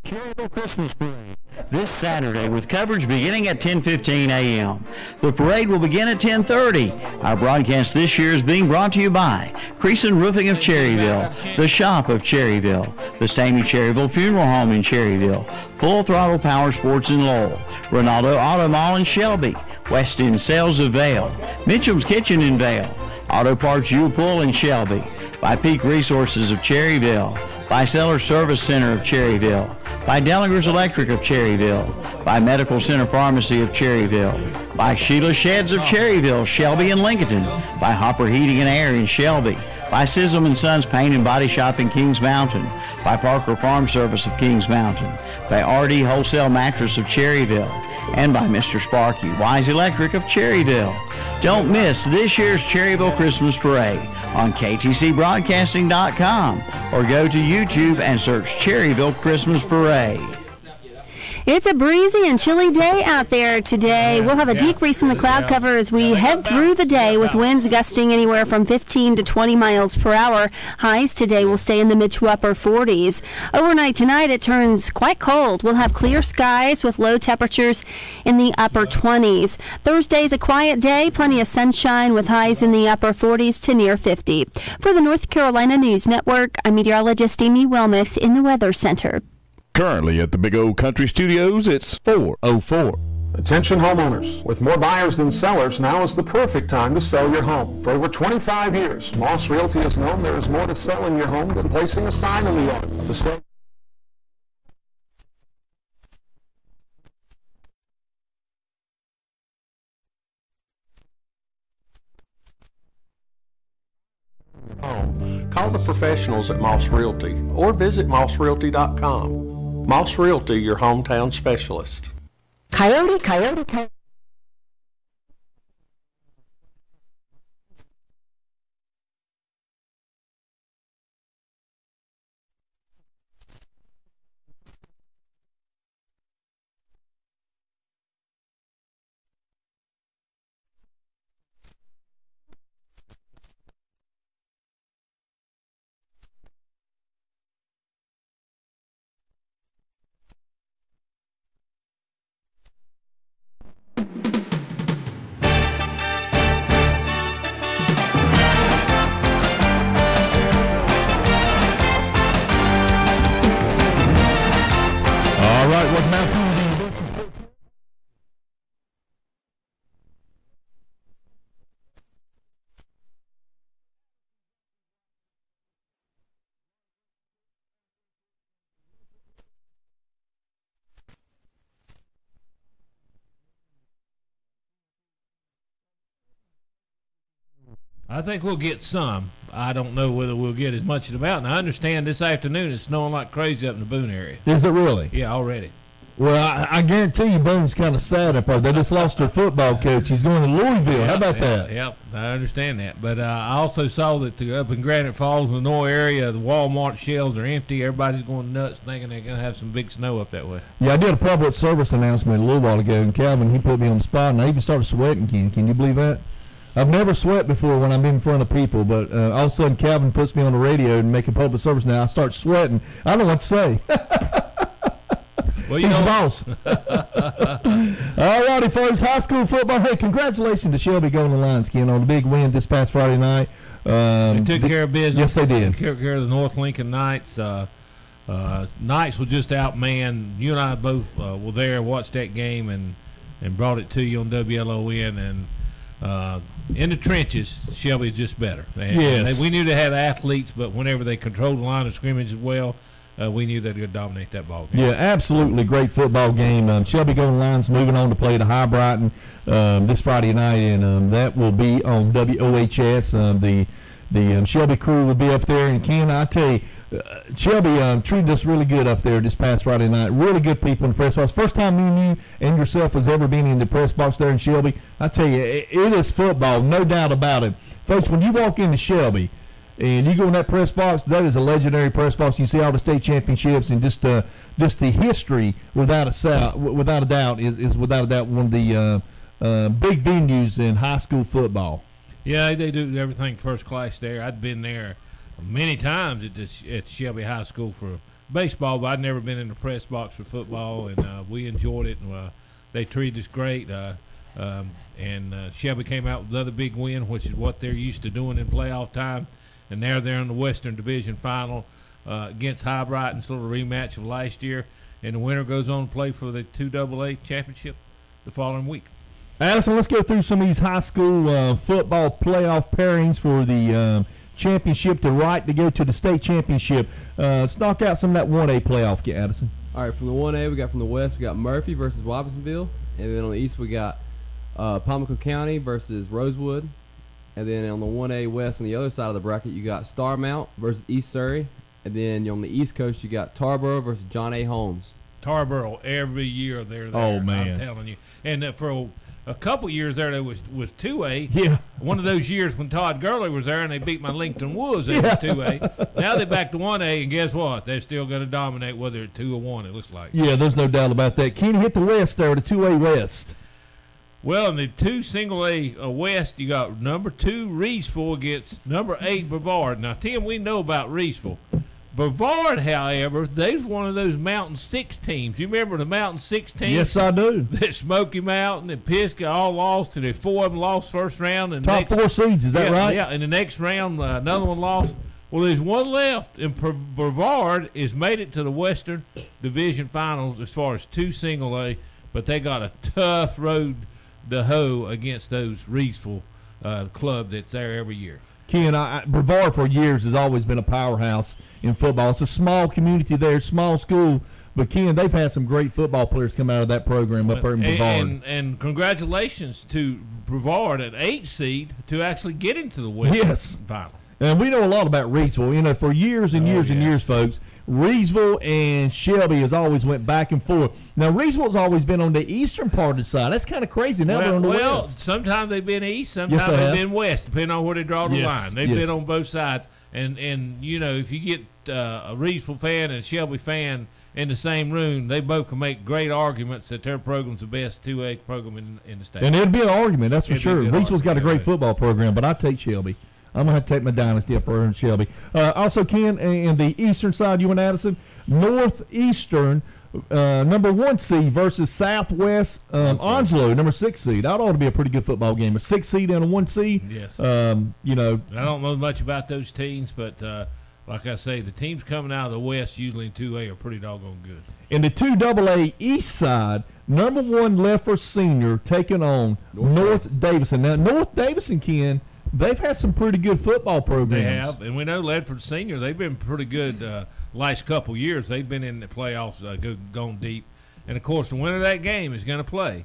Cherryville Christmas Parade this Saturday with coverage beginning at 10:15 a.m. The parade will begin at 10:30. Our broadcast this year is being brought to you by Creason Roofing of Cherryville, The Shop of Cherryville, the Stamey Cherryville Funeral Home in Cherryville, Full Throttle Power Sports in Lowell, Ronaldo Auto Mall in Shelby, West End Sales of Vale, Mitchell's Kitchen in Vale, Auto Parts U-Pull in Shelby, by Peak Resources of Cherryville, by Seller Service Center of Cherryville, by Dellinger's Electric of Cherryville, by Medical Center Pharmacy of Cherryville, by Sheila Sheds of Cherryville, Shelby, and Lincolnton, by Hopper Heating and Air in Shelby, by Sizzle & Sons Paint and Body Shop in Kings Mountain, by Parker Farm Service of Kings Mountain, by RD Wholesale Mattress of Cherryville, and by Mr. Sparky, Wise Electric of Cherryville. Don't miss this year's Cherryville Christmas Parade on ktcbroadcasting.com or go to YouTube and search Cherryville Christmas Parade. It's a breezy and chilly day out there today. We'll have a decrease in the cloud cover as we head through the day with winds gusting anywhere from 15 to 20 miles per hour. Highs today will stay in the mid to upper 40s. Overnight tonight, it turns quite cold. We'll have clear skies with low temperatures in the upper 20s. Thursday's a quiet day, plenty of sunshine with highs in the upper 40s to near 50. For the North Carolina News Network, I'm meteorologist Amy Wilmoth in the Weather Center. Currently at the Big Old Country Studios, it's 4:04. Attention homeowners. With more buyers than sellers, now is the perfect time to sell your home. For over 25 years, Moss Realty has known there is more to sell in your home than placing a sign in the yard. The sale Call the professionals at Moss Realty or visit mossrealty.com. Moss Realty, your hometown specialist. Coyote. All right, welcome out to the I think we'll get some. I don't know whether we'll get as much as about. And I understand this afternoon it's snowing like crazy up in the Boone area. Is it really? Yeah, already. Well, I guarantee you Boone's kind of sad up there. They just lost their football coach. He's going to Louisville. How about that? Yep, I understand that. But I also saw that up in Granite Falls, Lenore area, the Walmart shelves are empty. Everybody's going nuts thinking they're going to have some big snow up that way. Yeah, I did a public service announcement a little while ago, and Calvin, he put me on the spot, and I even started sweating, Ken. Can you believe that? I've never sweat before when I'm in front of people, but all of a sudden Calvin puts me on the radio and make a public service. Now I start sweating. I don't know what to say. Well, you He's know, the boss. All righty, folks. High school football. Hey, congratulations to Shelby Golden Lions, Ken, on the big win this past Friday night. They took care of business. Yes, they did. Took care of the North Lincoln Knights. Knights were just outmanned. You and I both were there, watched that game, and brought it to you on WLON. And in the trenches, Shelby is just better. Yes. We knew they had athletes, but whenever they controlled the line of scrimmage as well, we knew they would dominate that ball game. Yeah, absolutely great football game. Shelby Golden Lions moving on to play the High Brighton this Friday night, and that will be on WOHS. The Shelby crew will be up there, and Ken, I tell you, Shelby treated us really good up there this past Friday night. Really good people in the press box. First time me and you and yourself has ever been in the press box there in Shelby. I tell you, it is football, no doubt about it. Folks, when you walk into Shelby and you go in that press box, that is a legendary press box. You see all the state championships and just the history, without a doubt, is without a doubt one of the big venues in high school football. Yeah, they do everything first class there. I'd been there many times at Shelby High School for baseball, but I'd never been in the press box for football, and we enjoyed it. And they treated us great. Shelby came out with another big win, which is what they're used to doing in playoff time. And now they're in the Western Division Final against High Brighton, sort of a rematch of last year. And the winner goes on to play for the 2AA championship the following week. Addison, let's go through some of these high school football playoff pairings for the championship, the right to go to the state championship. Let's knock out some of that 1A playoff, Addison. All right, from the 1A, we got from the west, we got Murphy versus Watsonville. And then on the east, we got Palmico County versus Rosewood. And then on the 1A West, on the other side of the bracket, you got Starmount versus East Surrey. And then on the East Coast, you got Tarboro versus John A. Holmes. Tarboro, every year they're there. Oh, man. I'm telling you. And for a couple years there was 2A. Yeah. One of those years when Todd Gurley was there and they beat my Lincolnton Wolves in 2A. Now they're back to 1A, and guess what? They're still going to dominate whether it's 2 or 1, it looks like. Yeah, there's no doubt about that. Can you hit the West there, the 2A West? Well, in the 2 single A West, you got number 2 Reesville against number 8 Brevard. Now, Tim, we know about Reesville. Brevard, however, they're one of those Mountain 6 teams. You remember the Mountain 6 teams? Yes, I do. That Smoky Mountain and Pisgah all lost, and 4 of them lost first round. And Top 4 seeds, is that right? Yeah, in the next round, another one lost. Well, there's one left, and Brevard has made it to the Western Division Finals as far as 2 single A, but they got a tough road to hoe against those Reesville club that's there every year. Ken, Brevard for years has always been a powerhouse in football. It's a small community there, small school, but Ken, they've had some great football players come out of that program up there in Brevard. And congratulations to Brevard at 8 seed to actually get into the Western Final. And we know a lot about Reedsville. You know, for years and years and years, folks, Reedsville and Shelby has always went back and forth. Now, Reedsville's always been on the eastern part of the side. That's kind of crazy. Now they're on the west. Sometimes they've been east, sometimes they've been west, depending on where they draw the line. They've been on both sides. And you know, if you get a Reedsville fan and a Shelby fan in the same room, they both can make great arguments that their program's the best 2A program in the state. And it'd be an argument, that's for sure. Reedsville's got a great football program, but I take Shelby. I'm going to have to take my dynasty up there in Shelby. Also, Ken, in the eastern side, you and Addison, Northeastern, number 1 seed versus Southwest Onslow, number 6 seed. That ought to be a pretty good football game. A 6 seed and a 1 seed. Yes. You know, I don't know much about those teams, but like I say, the teams coming out of the West usually in 2A are pretty doggone good. In the 2AA East side, number 1 Leffler Senior taking on North Davison. Now, North Davison, Ken, they've had some pretty good football programs. They have, and we know Ledford Senior, they've been pretty good last couple years. They've been in the playoffs, gone deep. And, of course, the winner of that game is going to play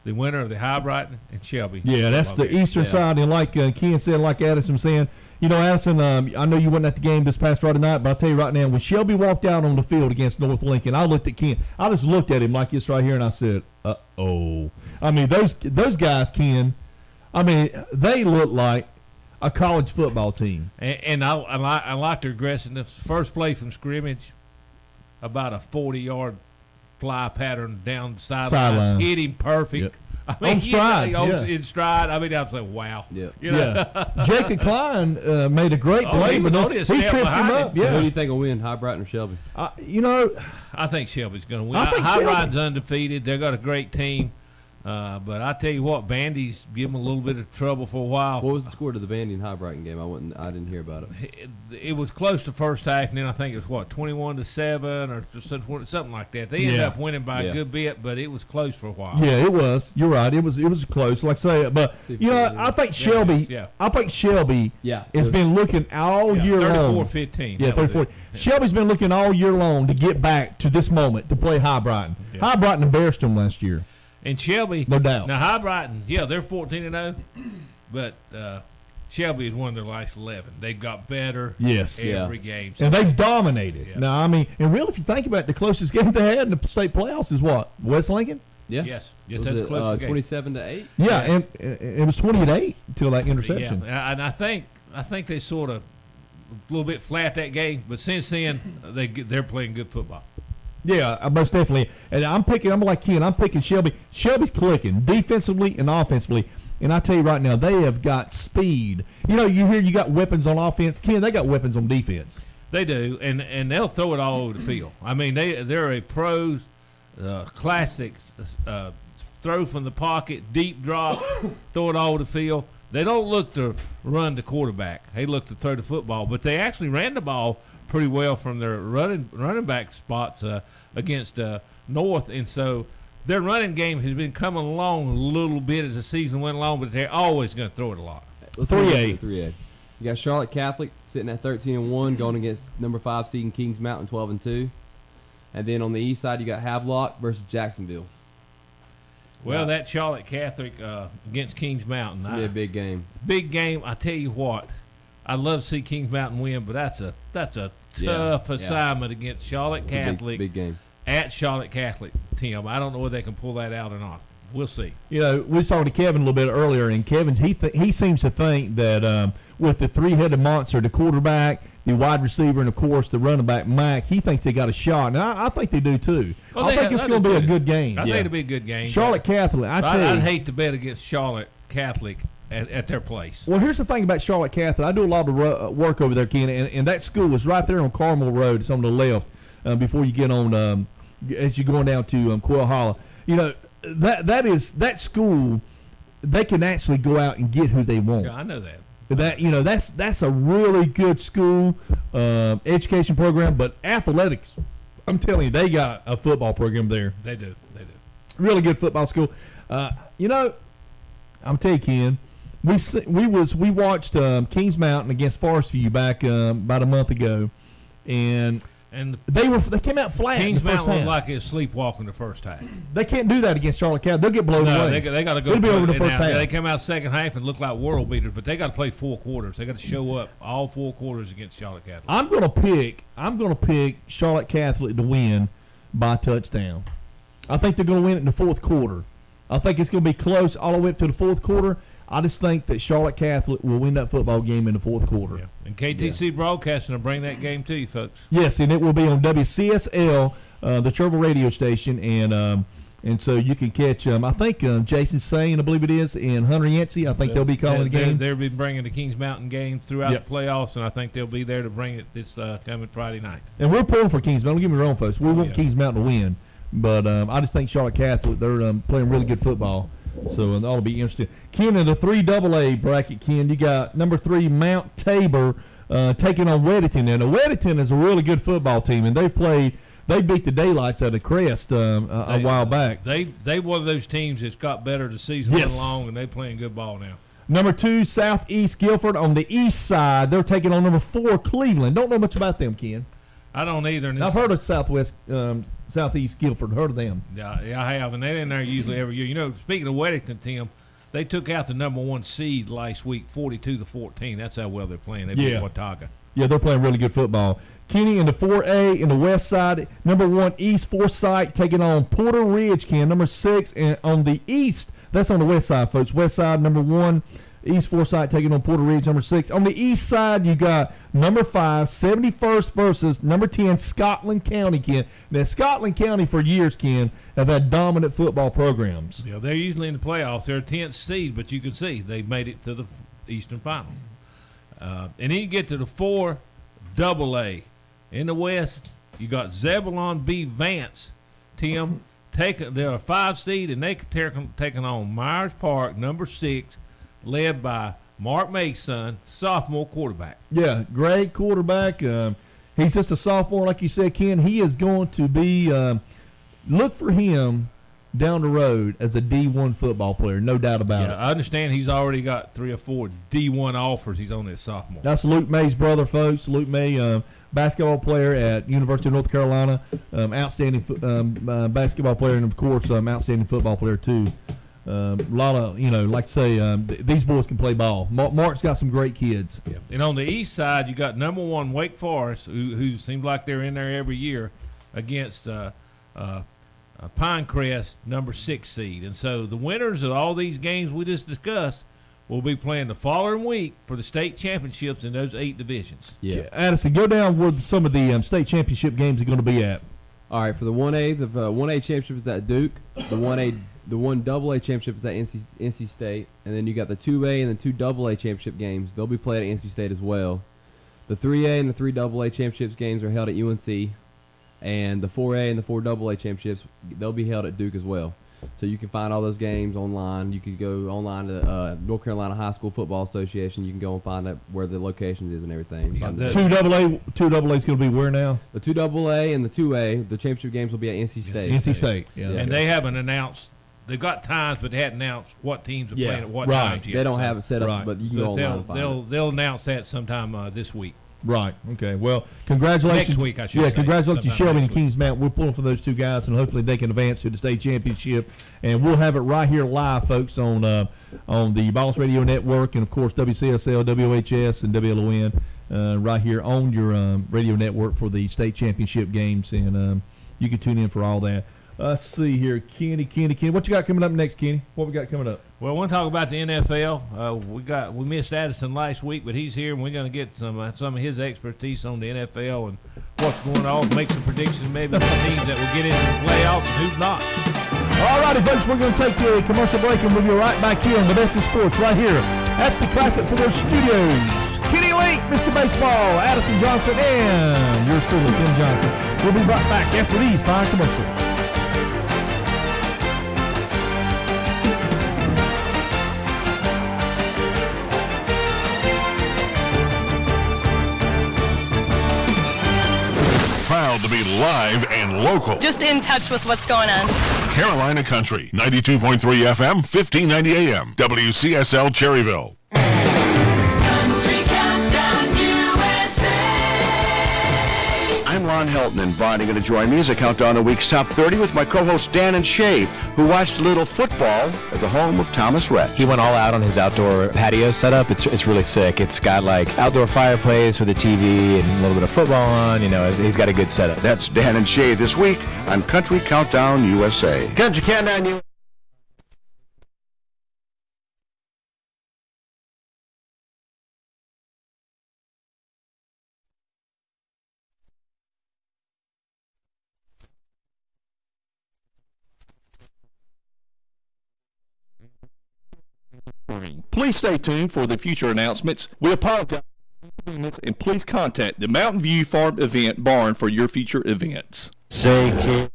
the winner of the High Brighton and Shelby. Yeah, that's the eastern side. And like Ken said, like Addison saying, you know, Addison, I know you weren't at the game this past Friday night, but I'll tell you right now, when Shelby walked out on the field against North Lincoln, I looked at Ken. I just looked at him like this right here, and I said, uh-oh. I mean, those guys, Ken, I mean, they look like a college football team. And I like their aggressiveness. First play from scrimmage, about a 40-yard fly pattern down the sidelines. Hit him perfect. Yep. I mean, on stride. In stride. I mean, I was like, wow. Yep. You know? Jacob Klein made a great play, but he tripped him up. So who do you think will win, High Brighton or Shelby? You know, I think Shelby's going to win. I think High Brighton's undefeated. They've got a great team. But I tell you what, Bandy's give them a little bit of trouble for a while. What was the score to the Bandy and High Brighton game? I didn't hear about it. It was close to first half, and then I think it was 21-7 or something like that. They ended up winning by a good bit, but it was close for a while. Yeah, it was. You're right. It was close. Like I say, but you know, I think Shelby. I think Shelby has been looking all year long. 34-15. Yeah, 34. Shelby's been looking all year long to get back to this moment to play High Brighton. Yeah. High Brighton embarrassed them last year. And Shelby, no doubt. Now High Brighton, they're 14-0, but Shelby is one of their last 11. They've got better every game, and they've dominated. Yeah. Now, I mean, and really, if you think about it, the closest game they had in the state playoffs is what? West Lincoln. Yeah. Yes, that's the closest game. 27-8. Yeah, and it was 20-8 until that interception. Yeah, and I think they sort of a little bit flat that game, but since then they're playing good football. Yeah, most definitely. And I'm like Ken, I'm picking Shelby. Shelby's clicking defensively and offensively. And I tell you right now, they have got speed. You know, you got weapons on offense. Ken, they got weapons on defense. They do, and they'll throw it all over the field. I mean, they're a pros, classic throw from the pocket, deep drop, throw it all over the field. They don't look to run the quarterback. They look to throw the football, but they actually ran the ball pretty well from their running back spots against North, and so their running game has been coming along a little bit as the season went along, but they're always going to throw it a lot. 3A. You got Charlotte Catholic sitting at 13-1, going against number 5 seed in Kings Mountain, 12-2, and then on the east side you got Havelock versus Jacksonville. Well, that Charlotte Catholic against Kings Mountain. It's going to be a big game. Big game. I tell you what, I'd love to see Kings Mountain win, but that's a tough assignment against Charlotte Catholic. Big game. At Charlotte Catholic, Tim. I don't know whether they can pull that out or not. We'll see. You know, we was talking to Kevin a little bit earlier, and Kevin, he seems to think that with the three-headed monster, the quarterback, the wide receiver, and, of course, the running back, Mack, he thinks they got a shot. Now, I think they do, too. Well, I think it's going to be a good game. I think it'll be a good game. Charlotte Catholic, I'd hate to bet against Charlotte Catholic at their place. Well, here's the thing about Charlotte Catholic. I do a lot of work over there, Ken, and that school is right there on Carmel Road. It's on the left before you get on as you're going down to Quail Hollow. You know, that school, they can actually go out and get who they want. Yeah, I know that. That's a really good school, education program, but athletics, I'm telling you, they got a football program there. They do. Really good football school. I'm telling you, Ken, we watched Kings Mountain against Forest View back about a month ago, and they came out flat. Kings in the first Mountain half. looked like it was sleepwalking the first half. They can't do that against Charlotte Catholic. They'll get blown away. They got to go. It'll be over the first half. They come out second half and look like world beaters, but they got to play 4 quarters. They got to show up all 4 quarters against Charlotte Catholic. I'm gonna pick Charlotte Catholic to win by a touchdown. I think they're gonna win it in the 4th quarter. I think it's gonna be close all the way up to the 4th quarter. I just think that Charlotte Catholic will win that football game in the 4th quarter. Yeah. And KTC Broadcasting will bring that game to you, folks. Yes, and it will be on WCSL, the Cherryville radio station, and so you can catch. I think Jason Sane, I believe it is, and Hunter Yancey. I think they'll be calling the game. They'll be bringing the Kings Mountain game throughout the playoffs, and I think they'll be there to bring it this coming Friday night. And we're pulling for Kings Mountain. Don't get me wrong, folks. We want Kings Mountain to win, but I just think Charlotte Catholic, they're playing really good football. So that'll be interesting. Ken, in the 3AA bracket, Ken, you got number 3 Mount Tabor taking on Weddington. And Weddington is a really good football team, and they beat the daylights out of Crest a while back. They one of those teams that's got better the season went along, and they're playing good ball now. Number 2 Southeast Guilford on the east side. They're taking on number 4 Cleveland. Don't know much about them, Ken. I don't either. I've heard of Southeast Guilford. Heard of them. Yeah, I have, and they're in there usually every year. You know, speaking of Weddington, Tim, they took out the number 1 seed last week, 42-14. That's how well they're playing. They beat Watauga. Yeah, they're playing really good football. Kenny in the 4A in the west side, number 1 East Forsyth taking on Porter Ridge, Ken, number 6, and on the east, that's on the west side, folks. West side, number 1 East Forsyth taking on Porter Ridge, number 6. On the east side, you got number 5, 71st versus number 10, Scotland County, Ken. Now, Scotland County for years, Ken, have had dominant football programs. Yeah, they're usually in the playoffs. They're a 10th seed, but you can see they've made it to the Eastern Final. And then you get to the 4AA. In the west, you got Zebulon B. Vance, Tim. They're a 5 seed, and they taking on Myers Park, number 6, led by Mark Mason, sophomore quarterback. Yeah, great quarterback. He's just a sophomore, like you said, Ken. He is going to be look for him down the road as a D1 football player, no doubt about it. I understand he's already got 3 or 4 D1 offers. He's on that sophomore. That's Luke May's brother, folks. Luke May, basketball player at University of North Carolina, outstanding basketball player, and, of course, outstanding football player, too. A lot of, like I say, these boys can play ball. Mark's got some great kids. Yeah. And on the east side, you got number 1 Wake Forest, who seems like they're in there every year, against Pinecrest, number 6 seed. And so the winners of all these games we just discussed will be playing the following week for the state championships in those 8 divisions. Yeah. Addison, go down where some of the state championship games are going to be at. All right, for the 1A, the 1A championship is at Duke. The 1AA championship is at NC State, and then you got the 2A and the 2AA championship games. They'll be played at NC State as well. The 3A and the 3AA championships games are held at UNC, and the 4A and the 4AA championships, they'll be held at Duke as well. So you can find all those games online. You can go online to North Carolina High School Football Association. You can go and find out where the locations is and everything. Yeah, the 2AA is going to be where now? The 2AA and the 2A, the championship games will be at NC State. NC State, yeah. And they haven't announced. They've got times, but they hadn't announced what teams are playing at what times yet. They don't have it set up, but you can go online and find it. They'll announce that sometime this week. Right. Okay. Well, congratulations. Next week, I should say. Yeah, congratulations to Sometime Shelby and next week. Kings Mountain. We're pulling for those two guys, and hopefully they can advance to the state championship. And we'll have it right here live, folks, on the Boss Radio Network, and of course WCSL, WHS, and WLON right here on your radio network for the state championship games, and you can tune in for all that. Let's see here, Kenny. What you got coming up next, Kenny? What we got coming up? Well, I want to talk about the NFL. We missed Addison last week, but he's here, and we're going to get some of his expertise on the NFL and what's going on. Make some predictions, maybe the teams that will get into the playoffs and who's not. All righty, folks, we're going to take a commercial break, and we'll be right back here on the Best of Sports right here at the Classic Ford Studios. Kenny Link, Mr. Baseball, Addison Johnson, and yours truly, Ken Johnson. We'll be right back after these fine commercials. Proud to be live and local. Just in touch with what's going on. Carolina Country, 92.3 FM, 1590 AM, WCSL Cherryville. I'm Lon Helton, inviting you to join me as I count down the week's top 30 with my co-host Dan and Shay, who watched a little football at the home of Thomas Rhett. He went all out on his outdoor patio setup. It's really sick. It's got like outdoor fireplace with a TV and a little bit of football on. You know, he's got a good setup. That's Dan and Shay this week on Country Countdown USA. Country Countdown USA. Please stay tuned for the future announcements. We apologize for inconvenience, and please contact the Mountain View Farm Event Barn for your future events. Say, kid.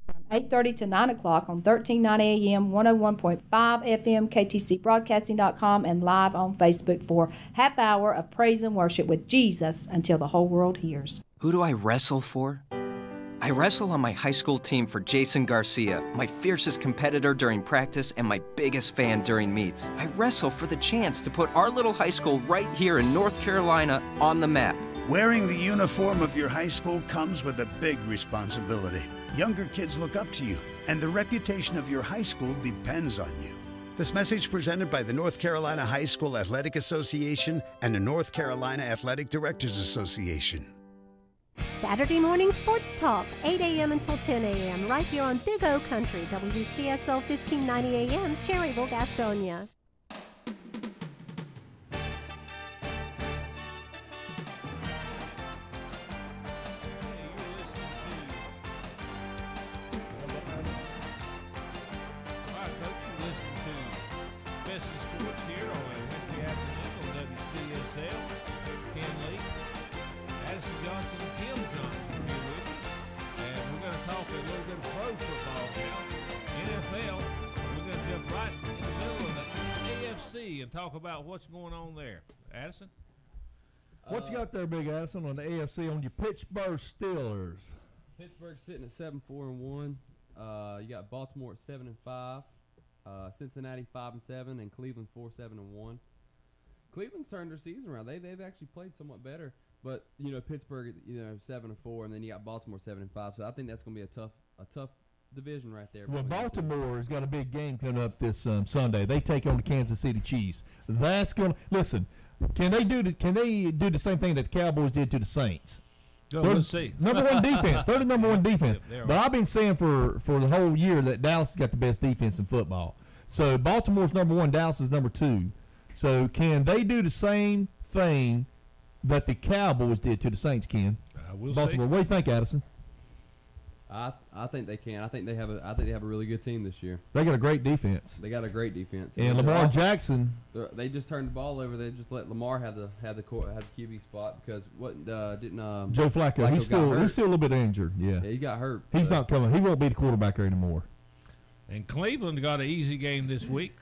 From 8:30 to 9 o'clock on 1390 AM, 101.5 FM, KTCBroadcasting.com, and live on Facebook for half hour of praise and worship with Jesus until the whole world hears. Who do I wrestle for? I wrestle on my high school team for Jason Garcia, my fiercest competitor during practice and my biggest fan during meets. I wrestle for the chance to put our little high school right here in North Carolina on the map. Wearing the uniform of your high school comes with a big responsibility. Younger kids look up to you, and the reputation of your high school depends on you. This message presented by the North Carolina High School Athletic Association and the North Carolina Athletic Directors Association. Saturday morning sports talk, 8 a.m. until 10 a.m. right here on Big O Country, WCSL 1590 a.m., Cherryville, Gastonia. And talk about what's going on there. Addison? What you got there, Big Addison, on the AFC on your Pittsburgh Steelers? Pittsburgh sitting at 7-4-1. You got Baltimore at 7-5, Cincinnati 5-7, and Cleveland 4-7-1. Cleveland's turned their season around. They've actually played somewhat better, but Pittsburgh 7-4, and then you got Baltimore 7-5. So I think that's going to be a tough division right there. Well, Baltimore's got a big game coming up this Sunday. They take on the Kansas City Chiefs. That's going to listen. Can they do the same thing that the Cowboys did to the Saints? We'll see. Number one defense. They're the number one defense. Yep, but I've been saying for the whole year that Dallas has got the best defense in football. So Baltimore's number one, Dallas is number two. So can they do the same thing that the Cowboys did to the Saints, Ken? We'll Baltimore. see. What do you think, Addison? I think they can. I think they have a really good team this year. They got a great defense. They got a great defense. And Lamar Jackson. They just turned the ball over. They just let Lamar have the QB spot because didn't Joe Flacco he's still a little bit injured. Yeah, he got hurt. He's not coming. He won't be the quarterback there anymore. And Cleveland got an easy game this week.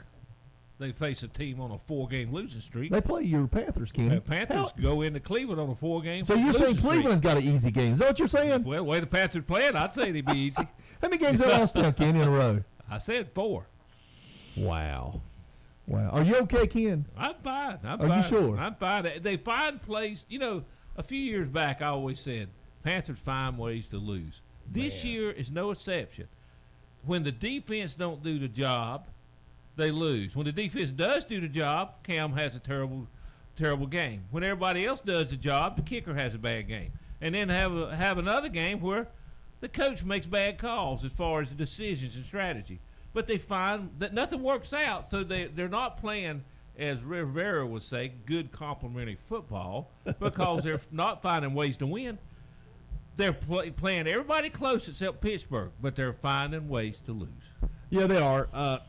They face a team on a 4-game losing streak. They play your Panthers, Kenny. The Panthers go into Cleveland on a 4-game. So you're saying Cleveland's got an easy game? Is that what you're saying? Well, the way the Panthers playing, I'd say they'd be easy. How many games they lost now, Kenny, in a row? I said 4. Wow. Are you okay, Ken? I'm fine. Are you sure? I'm fine. They find plays. A few years back, I always said Panthers find ways to lose. This year is no exception. When the defense don't do the job, they lose. When the defense does do the job, Cam has a terrible game. When everybody else does the job, the kicker has a bad game. And then have another game where the coach makes bad calls as far as the decisions and strategy. But they find that nothing works out, so they're not playing, as Rivera would say, good complementary football because they're not finding ways to win. They're playing everybody close except Pittsburgh, but they're finding ways to lose. Yeah, they are.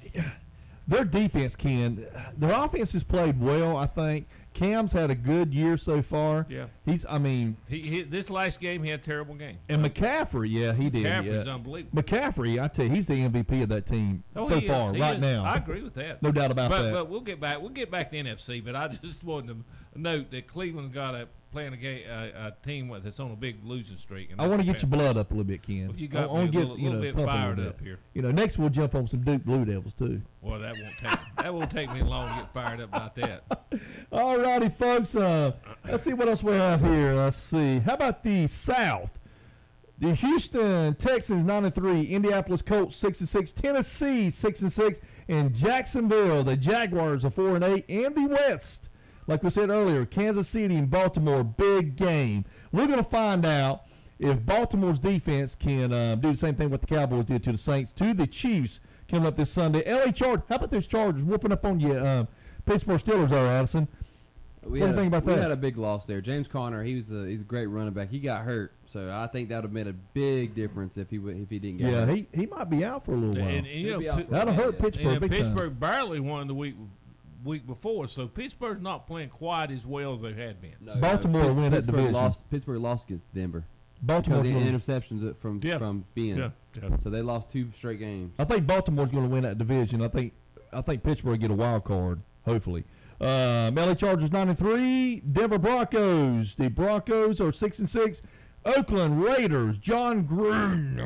Their defense, Ken, their offense has played well, I think. Cam's had a good year so far. Yeah. He this last game, he had a terrible game. And McCaffrey, he did. McCaffrey's unbelievable. McCaffrey, I tell you, he's the MVP of that team so far, right now. I agree with that. No doubt about that. But we'll get back to the NFC, but I just wanted to note that Cleveland got playing a team that's on a big losing streak. I want to get your blood up a little bit, Ken. Well, you got me a little bit fired up here. Next we'll jump on some Duke Blue Devils too. Well, that won't take me long to get fired up about that. All righty, folks. Let's see what else we have here. Let's see. How about the South? The Houston Texans 9-3, Indianapolis Colts 6-6, Tennessee 6-6, and Jacksonville the Jaguars are 4-8, and the West. Like we said earlier, Kansas City and Baltimore, big game. We're going to find out if Baltimore's defense can do the same thing what the Cowboys did to the Saints, to the Chiefs coming up this Sunday. LA Chargers, how about those Chargers whooping up on you, Pittsburgh Steelers there, Addison? What do you think about that? We had a big loss there. James Conner, he's a great running back. He got hurt, so I think that would have made a big difference if he didn't get hurt. Yeah, he might be out for a little while. And that'll hurt Pittsburgh big time. Pittsburgh barely won the week before, so Pittsburgh's not playing quite as well as they had been. No, Baltimore win that division. Pittsburgh lost against Denver. Baltimore because of the interceptions from Ben. Yeah. So they lost 2 straight games. I think Baltimore's going to win that division. I think Pittsburgh get a wild card, hopefully. LA Chargers 9-3, Denver Broncos. The Broncos are 6-6. Oakland Raiders, John Gruden,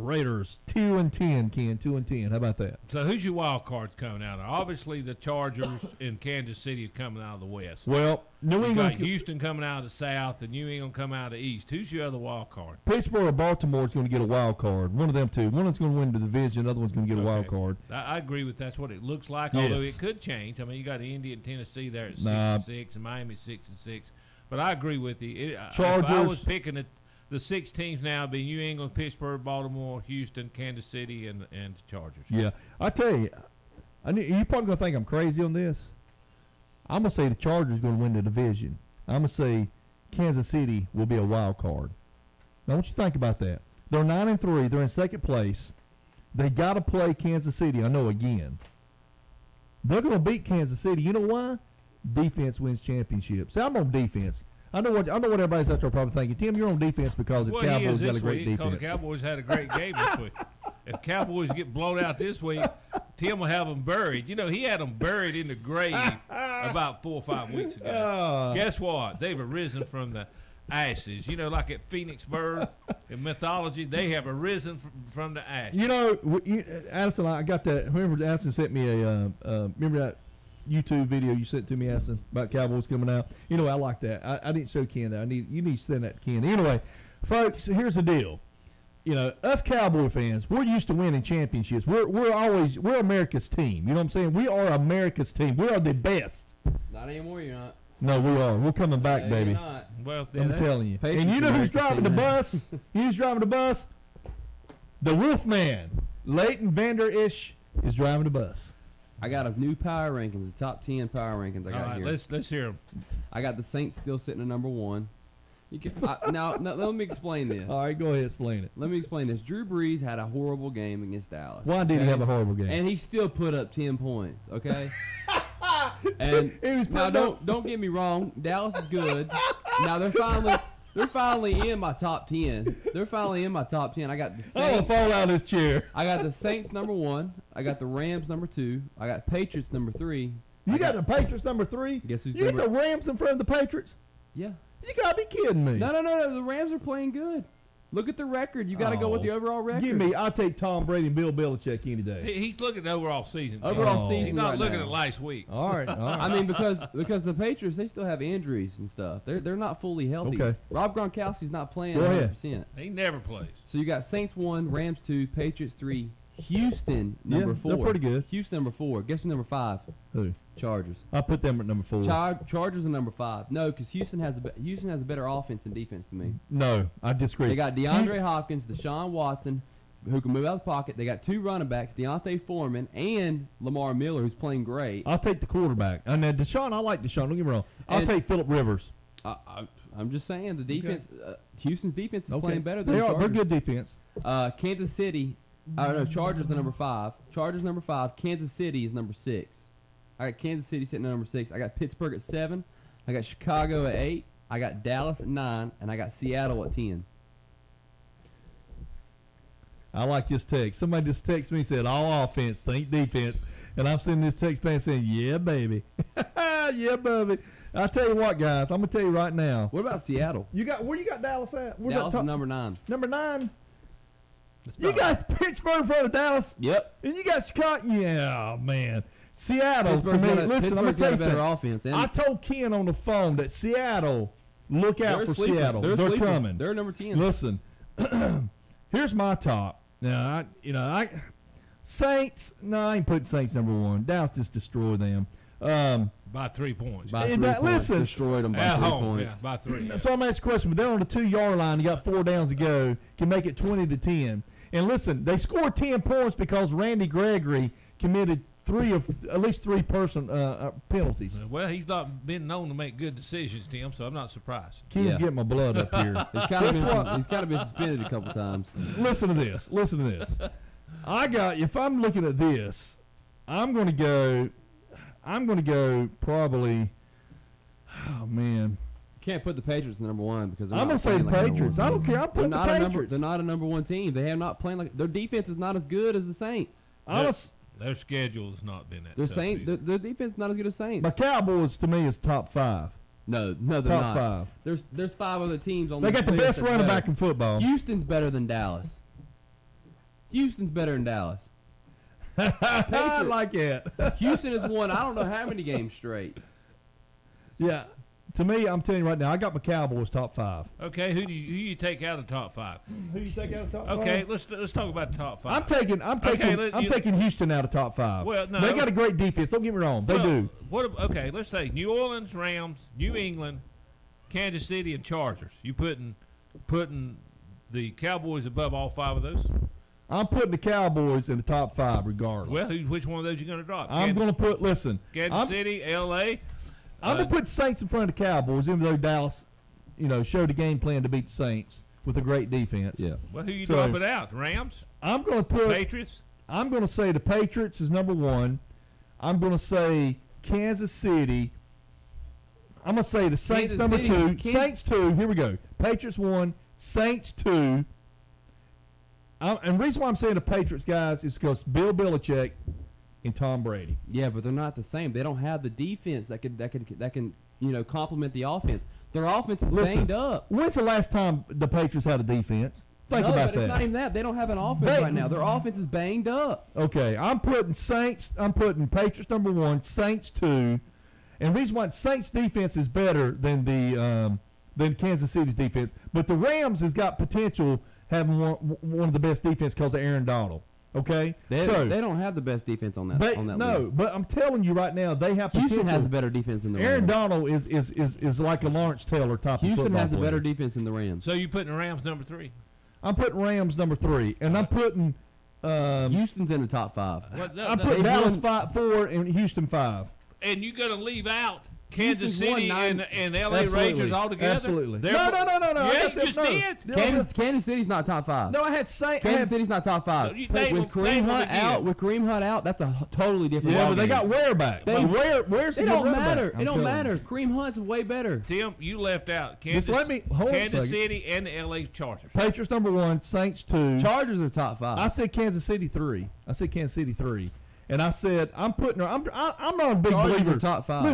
Raiders 2-10. Ken 2-10. How about that? So who's your wild cards coming out of? Obviously, the Chargers and Kansas City are coming out of the West. Well, New England, Houston coming out of the South, and New England coming out of the East. Who's your other wild card? Pittsburgh or Baltimore is going to get a wild card. One of them two. One of them's going to win the division. The other one's going to get a wild card. I agree with that's what it looks like. Yes. Although it could change. I mean, you got Indy and Tennessee there at 6-6, and Miami 6-6. But I agree with you. Chargers. If I was picking the 6 teams now, be New England, Pittsburgh, Baltimore, Houston, Kansas City, and the Chargers. Yeah, I tell you, you're probably going to think I'm crazy on this. I'm going to say the Chargers are going to win the division. I'm going to say Kansas City will be a wild card. Now, what you think about that? They're 9-3. They're in second place. They got to play Kansas City. I know again. They're going to beat Kansas City. You know why? Defense wins championships. See, I'm on defense. I know what everybody's out there probably thinking. Tim, you're on defense because the Cowboys got a great defense. The Cowboys had a great game this week. If Cowboys get blown out this week, Tim will have them buried. You know, he had them buried in the grave about 4 or 5 weeks ago. Guess what? They've arisen from the ashes. You know, like at Phoenixburg in mythology, they have arisen from the ashes. You know, Addison, I got that. Remember, Addison sent me a. Remember that YouTube video you sent to me, Addison, about Cowboys coming out? You know, I like that. I didn't show Ken that. You need to send that to Ken. Anyway, folks, here's the deal. You know, us Cowboy fans, we're used to winning championships. We're America's team. You know what I'm saying? We are America's team. We are the best. Not anymore, you're not. No, we are. We're coming back, Yeah, baby. you're not. Well, I'm telling you. Patriots And you know who's America's driving the team. bus? You know who's driving the bus? The Wolfman. Leighton Vander Ish is driving the bus. I got a new power rankings, the top 10 power rankings I got All right, here. let's hear them. I got the Saints still sitting at number 1. You can, now, let me explain this. All right, go ahead, explain it. Let me explain this. Drew Brees had a horrible game against Dallas. Why did he have a horrible game? And he still put up 10 points, okay? And now don't get me wrong, Dallas is good. Now they're finally in my top 10. They're finally in my top 10. I got the Saints. I'm gonna fall out of this chair. I got the Saints number 1. I got the Rams number 2. I got Patriots number 3. You got the Patriots number 3? Guess who's you got the Rams in front of the Patriots? Yeah. You gotta be kidding me. No. The Rams are playing good. Look at the record. You got to go with the overall record. I'll take Tom Brady and Bill Belichick any day. He's looking at the overall season. Season. He's not right looking now. at last week. All right. I mean, because the Patriots, they still have injuries and stuff. They're not fully healthy. Okay. Rob Gronkowski's not playing Go ahead. 100%. He never plays. So you got Saints 1, Rams 2, Patriots 3, Houston number 4. They're pretty good. Houston number 4. Guess who's number 5? Who? Chargers. I put them at number 4. Chargers are number 5. No, because Houston has a better offense than defense to me. No, I disagree. They got DeAndre Hopkins, Deshaun Watson, who can move out of the pocket. They got 2 running backs, Deontay Foreman and Lamar Miller, who's playing great. I'll take the quarterback. And then Deshaun, I like Deshaun. Don't get me wrong. I'll take Phillip Rivers. I'm just saying the defense. Houston's defense is playing better than they the are. Chargers. They're good defense. Kansas City. I don't know. Chargers are number 5. Chargers number 5. Kansas City is number 6. I got Kansas City sitting at number 6. I got Pittsburgh at 7. I got Chicago at 8. I got Dallas at 9, and I got Seattle at 10. I like this text. Somebody just texted me and said, all offense, think defense. And I'm sending this text back saying, yeah, baby. Yeah, baby. I'll tell you what, guys. I'm going to tell you right now. What about Seattle? Where you got Dallas at? Where's Dallas that is number 9. Number 9? You got Pittsburgh in front of Dallas? Yep. And you got Chicago? Yeah, man. Seattle, to me, listen, I'm going to tell you better something. offense. I told Ken on the phone that Seattle, look out for Seattle. They're coming. They're number 10. Listen, here's my top. Now, Saints, no, I ain't putting Saints number 1. Dallas just destroyed them. By 3 points. By 3 points. Listen, Destroyed them by at 3 home, points. yeah, by 3. So I'm asking a question, but they're on the 2-yard line. You got 4 downs to go. Can make it 20-10. And listen, they scored 10 points because Randy Gregory committed at least three penalties. Well, he's not been known to make good decisions, Tim, so I'm not surprised. Ken's getting my blood up here. He's kind of been suspended a couple times. Listen to this. If I'm looking at this, I'm going to go probably. Oh man. Can't put the Patriots number 1 because I'm gonna say the Patriots. I don't care. I'm putting the Patriots. They're not a number 1 team. They have not playing like their defense is not as good as the Saints. Their schedule has not been that their tough. Their defense is not as good as Saints. My Cowboys to me is top 5. No, they're top not. 5. There's 5 other teams on. They got the best running back in football. Houston's better than Dallas. Houston's better than Dallas. I like it. Houston has won I don't know how many games straight. Yeah. To me, I'm telling you right now, I got my Cowboys top 5. Okay, who you take out of the top 5? Who you take out of the top 5? Okay, let's talk about the top 5. I'm taking Houston out of top 5. Well, no, they got a great defense. Don't get me wrong, they do. Okay, let's say New Orleans, Rams, New England, Kansas City, and Chargers. You putting the Cowboys above all 5 of those? I'm putting the Cowboys in the top 5 regardless. Well, which one of those you going to drop? I'm going to put. Listen, Kansas City, L.A. I'm going to put the Saints in front of the Cowboys, even though Dallas, showed a game plan to beat the Saints with a great defense. Yeah. Well, who you dropping out? Rams? I'm going to put Patriots? I'm going to say the Patriots is number 1. I'm going to say Kansas City. I'm going to say the Saints number 2. Saints 2. Here we go. Patriots 1. Saints 2. And the reason why I'm saying the Patriots, guys, is because Bill Belichick and Tom Brady. Yeah, but they're not the same. They don't have the defense that can complement the offense. Their offense is banged up. When's the last time the Patriots had a defense? Think no, about but that. It's not even that. They don't have an offense right now. Their offense is banged up. Okay, I'm putting Patriots number 1, Saints 2, and the reason why Saints defense is better than than Kansas City's defense, but the Rams has got potential having one of the best defense because of Aaron Donald. Okay, they don't have the best defense on that. List. But I'm telling you right now, they have potential. Houston has a better defense than the Rams. Aaron Donald is like a Lawrence Taylor type. Houston has a better player. defense than the Rams. So you putting the Rams number 3? I'm putting Rams number 3, and I'm putting Houston's in the top 5. I'm putting Dallas 4 and Houston 5. And you're going to leave out Kansas Houston's City and LA Absolutely. Rangers altogether? Absolutely. No. Yeah, you just did. Kansas City's not top 5. No, I had Kansas City's not top 5. No, With Kareem Hunt out, that's a totally different. Yeah, ball but they game. got Ware back. Where's they don't matter. It don't matter. Kareem Hunt's way better. Tim, you left out Kansas City and the LA Chargers. Patriots number 1, Saints 2. Chargers are top 5. I said Kansas City 3. And I said I'm putting her. I'm not a big Chargers believer. Are top 5.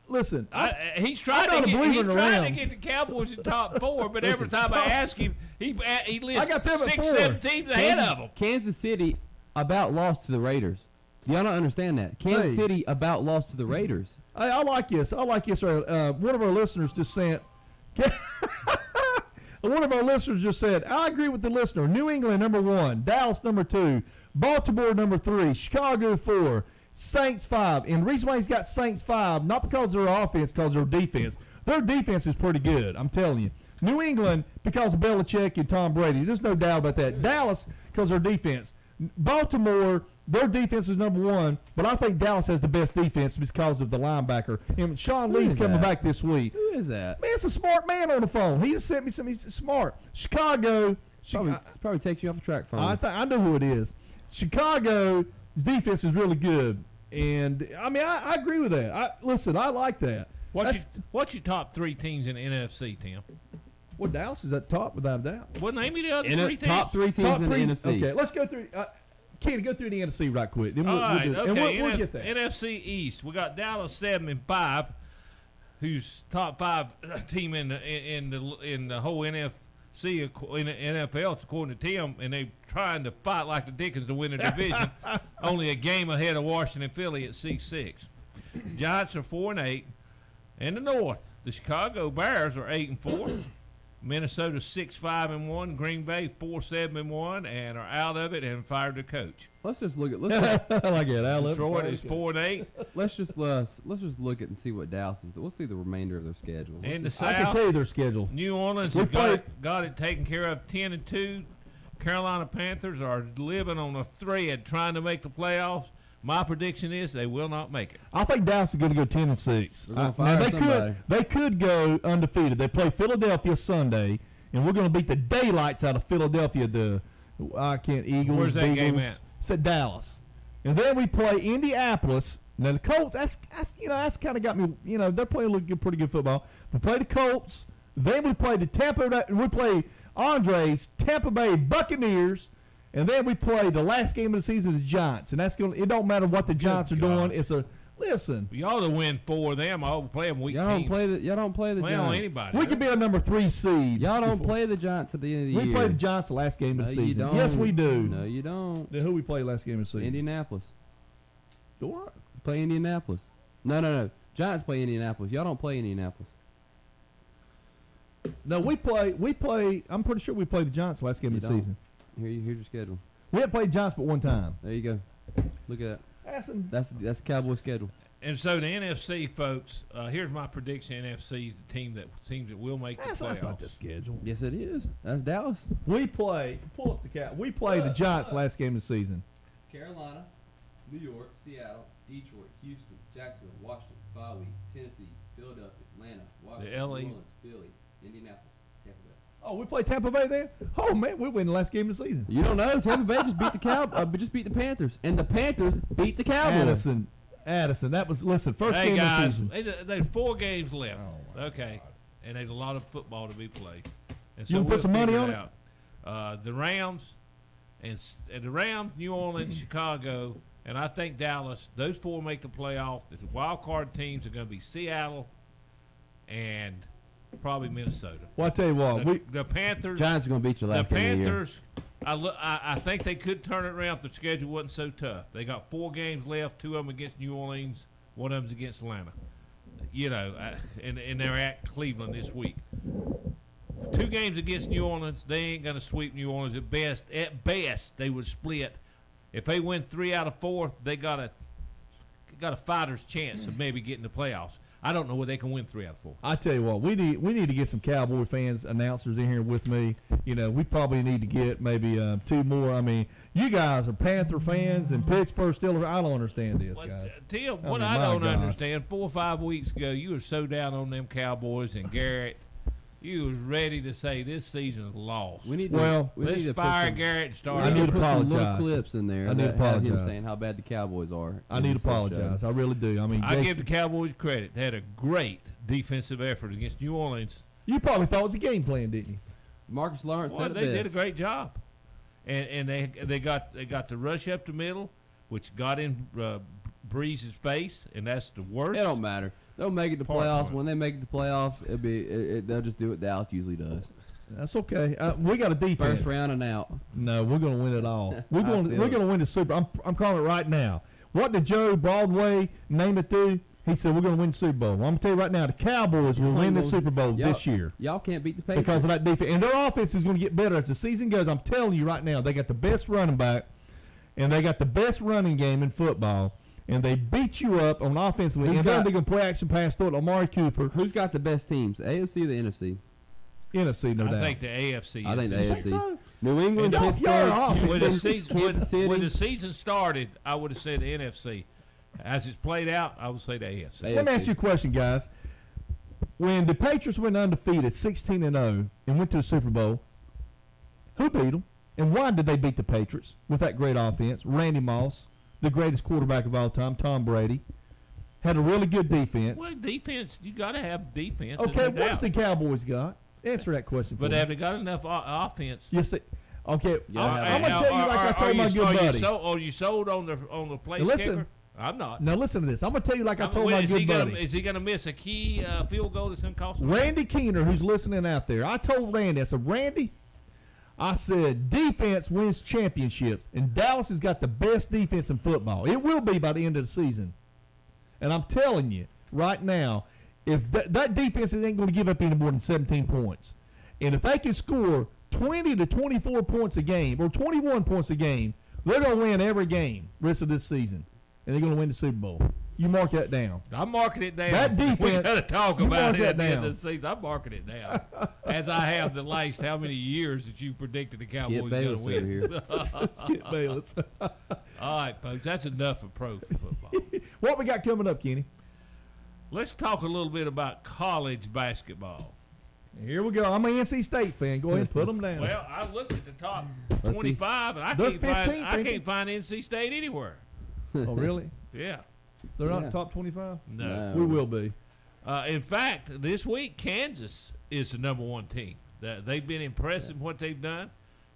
Listen, he's trying to get the Cowboys in top 4, but every time I ask him, he lists 6, 7 teams ahead of them. Kansas City about lost to the Raiders. Y'all don't understand that. Kansas City about lost to the Raiders. I like this. One of our listeners just said. One of our listeners just said, I agree with the listener. New England number 1, Dallas number 2, Baltimore number 3, Chicago 4, Saints 5. And the reason why he's got Saints 5, not because of their offense, because of their defense. Their defense is pretty good, I'm telling you. New England, because of Belichick and Tom Brady. There's no doubt about that. Dallas, because of their defense. Baltimore, their defense is number 1, but I think Dallas has the best defense because of the linebacker. And Sean Lee's coming back this week. Who is that? Man, it's a smart man on the phone. He just sent me some. He's smart. Chicago. Probably takes you off the track from I know who it is. Chicago's defense is really good. And, I mean, I agree with that. I like that. What's your top 3 teams in the NFC, Tim? Well, Dallas is at the top without a doubt. Well, name me the other 3 teams. Top 3 teams in the NFC. Okay, let's go through. Kenny, go through the NFC right quick. Then we'll get that. NFC East, we got Dallas 7-5, who's top 5 team in the whole NFC in the NFL, according to Tim, and they trying to fight like the Dickens to win the division. Only a game ahead of Washington, Philly at 6-6. Giants are 4-8. In the North, the Chicago Bears are 8-4. Minnesota 6-5-1, Green Bay 4-7-1, and are out of it and fired the coach. Let's just look at. I like it. Detroit is 4-8. Let's just look at and see what Dallas is. We'll see the remainder of their schedule. In the South, I can tell you their schedule. New Orleans got it taken care of 10-2. Carolina Panthers are living on a thread trying to make the playoffs. My prediction is they will not make it. I think Dallas is going to go 10-6. Now they could go undefeated. They play Philadelphia Sunday, and we're going to beat the daylights out of Philadelphia. Eagles. Where's that Eagles. game at? It's at Dallas, and then we play Indianapolis. Now the Colts. That's kind of got me. They're playing pretty good football. We play the Colts. Then we play the Tampa. We play Andre's Tampa Bay Buccaneers. And then we play the last game of the season is the Giants, and that's going. It don't matter what the Giants are doing. It's a listen. Y'all to win 4 of them. I'll play them weak teams. Y'all don't play the Giants. Anybody. We could be a number 3 seed. Y'all don't play the Giants at the end of the year. We play the Giants the last game of the season. You don't. Yes, we do. No, you don't. Then who we play last game of the season? Indianapolis. The what? Play Indianapolis. No. Giants play Indianapolis. Y'all don't play Indianapolis. No, we play. I'm pretty sure we played the Giants last game of the season. Here's your schedule. We haven't played Giants but one time. There you go. Look at that. That's the Cowboy schedule. And so the NFC folks, here's my prediction. NFC is the team that seems that will make the playoffs. That's not the schedule. Yes, it is. That's Dallas. We play. Pull up the cap. We played the Giants last game of the season. Carolina, New York, Seattle, Detroit, Houston, Jacksonville, Washington, Bowling, Tennessee, Philadelphia, Atlanta, Washington, the LA. New Orleans, Philly, Indianapolis, Tampa Bay. Oh, we played Tampa Bay there? Oh man, we win the last game of the season. You don't know. Tampa Bay just beat the just beat the Panthers, and the Panthers beat the Cowboys. Addison, that was first game guys, of the season. There's 4 games left. Okay, and there's a lot of football to be played. And so you want to put some money on it? The Rams and the Rams, New Orleans, Chicago, and I think Dallas. Those 4 make the playoff. The wild card teams are going to be Seattle and probably Minnesota. Well, I tell you what, the Panthers. Giants are going to beat you last The game of the year. Panthers. I think they could turn it around if their schedule wasn't so tough. They got 4 games left, 2 of them against New Orleans, 1 of them's against Atlanta. And they're at Cleveland this week. 2 games against New Orleans, they ain't going to sweep New Orleans at best. At best, they would split. If they win 3 out of 4, they got a fighter's chance of maybe getting the playoffs. I don't know whether they can win 3 out of 4. I tell you what, we need to get some Cowboy fans, announcers in here with me. We probably need to get maybe 2 more. I mean, you guys are Panther fans and Pittsburgh Steelers. I don't understand this, guys. Tim, I don't understand, 4 or 5 weeks ago, you were so down on them Cowboys and Garrett. You was ready to say this season is lost. Let's fire Garrett and start. I need to apologize. Some little clips in there. I need to apologize. Him saying how bad the Cowboys are. I need to apologize. I really do. I mean, I give the Cowboys credit. They had a great defensive effort against New Orleans. You probably thought it was a game plan, didn't you? Marcus Lawrence said they did a great job, and they got the rush up the middle, which got in Breeze's face, and that's the worst. It don't matter. They'll make it to playoffs. When they make it to playoffs, they'll just do what Dallas usually does. That's okay. We got a defense. First round and out. No, we're going to win it all. We're going to win the Super. I'm calling it right now. What did Joe Broadway name it do? He said we're going to win the Super Bowl. Well, I'm going to tell you right now, the Cowboys will win the Super Bowl this year. Y'all can't beat the Patriots because of that defense, and their offense is going to get better as the season goes. I'm telling you right now, they got the best running back, and they got the best running game in football. And they beat you up on offensively. And then they're going to play action pass through it. Amari Cooper. Who's got the best teams, AFC or the NFC? NFC, no doubt. I think the AFC. I think the AFC. So? New England, Pittsburgh. When the season started, I would have said the NFC. As it's played out, I would say the AFC. Let me ask you a question, guys. When the Patriots went undefeated, 16-0, and went to the Super Bowl, who beat them? And why did they beat the Patriots with that great offense? Randy Moss, the greatest quarterback of all time, Tom Brady, had a really good defense. Well, defense, you got to have defense. Okay, what's the Cowboys got? Answer that question for me. But have they got enough offense? Yes, they. Okay, I'm gonna tell you like I told my good buddy. Are you sold on the place kicker? I'm not. Now listen to this. I'm gonna tell you like I told my good buddy. Is he gonna miss a key field goal that's gonna cost him? Randy Keener, who's listening out there, I told Randy, I said, Randy, I said, defense wins championships, and Dallas has got the best defense in football. It will be by the end of the season. And I'm telling you right now, if that defense ain't going to give up any more than 17 points, and if they can score 20 to 24 points a game or 21 points a game, they're going to win every game rest of this season, and they're going to win the Super Bowl. You mark that down. I'm marking it down. That defense. We got to talk about it at the end of the season. I'm marking it down. As I have the last how many years that you predicted the Cowboys were going to win. Here. Skip Bayless. All right, folks. That's enough of pro football. What we got coming up, Kenny? Let's talk a little bit about college basketball. Here we go. I'm an NC State fan. Go ahead and put them down. Well, I looked at the top 25, and I can't find NC State anywhere. Oh, really? Yeah. They're not top 25? No. We will be. In fact, this week, Kansas is the number 1 team. They've been impressive in what they've done.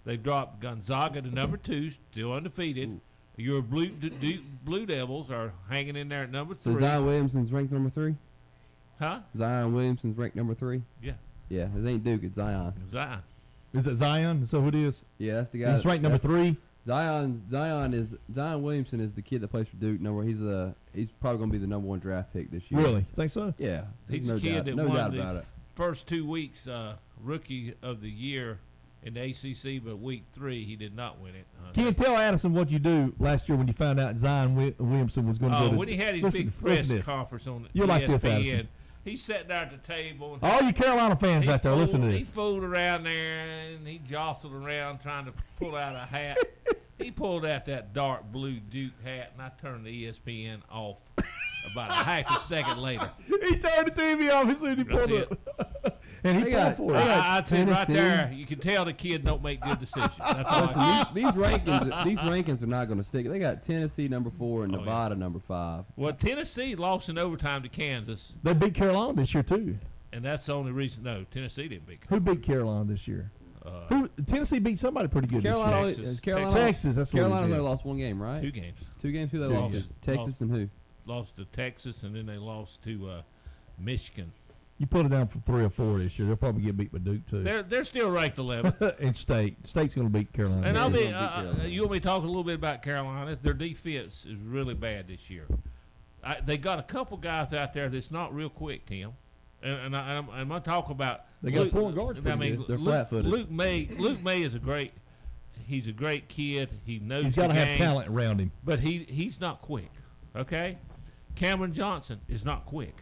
They've dropped Gonzaga to number 2, still undefeated. Ooh. Your Blue Devils are hanging in there at number 3. So Zion Williamson's ranked number 3? Huh? Zion Williamson's ranked number 3? Yeah. Yeah, it ain't Duke, it's Zion. Zion. Is it Zion? So who it is? Yeah, that's the guy. He's ranked number 3? Zion Williamson is the kid that plays for Duke. He's probably going to be the number 1 draft pick this year. Really? Think so? Yeah. He's the kid that won the first 2 weeks Rookie of the Year in the ACC, but week 3 he did not win it. Can you tell Addison what you do last year when you found out Zion Williamson was going to go to? When he had his big press conference on you ESPN, like this, Addison. He sat there at the table. And all you Carolina fans out there, listen to this. He fooled around there and he jostled around trying to pull out a hat. He pulled out that dark blue Duke hat, and I turned the ESPN off about a half a second later. He turned the TV off as soon as he pulled it. And he pulled for it. I'd say right there, you can tell the kid don't make good decisions. That's all these rankings are not going to stick. They got Tennessee number 4 and Nevada number 5. Well, Tennessee lost in overtime to Kansas. They beat Carolina this year, too. And that's the only reason. No, Tennessee didn't beat Carolina. Who beat Carolina this year? Tennessee beat somebody pretty good Carolina, this year. Texas. That's Carolina what it is. only lost 1 game, right? 2 games. 2 games. Who they lost? Texas and who? Lost to Texas, and then they lost to Michigan. You put it down for 3 or 4 this year. They'll probably get beat by Duke too. They're still ranked 11th. And State's going to beat Carolina. And I'll be you want me to talk a little bit about Carolina? Their defense is really bad this year. They got a couple guys out there that's not real quick, Tim. And I'm going to talk about. They got point guards. I mean, good. They're flat-footed. Luke May is a great. He's a great kid. He knows. He's got to have talent around him. But he's not quick. Okay, Cameron Johnson is not quick.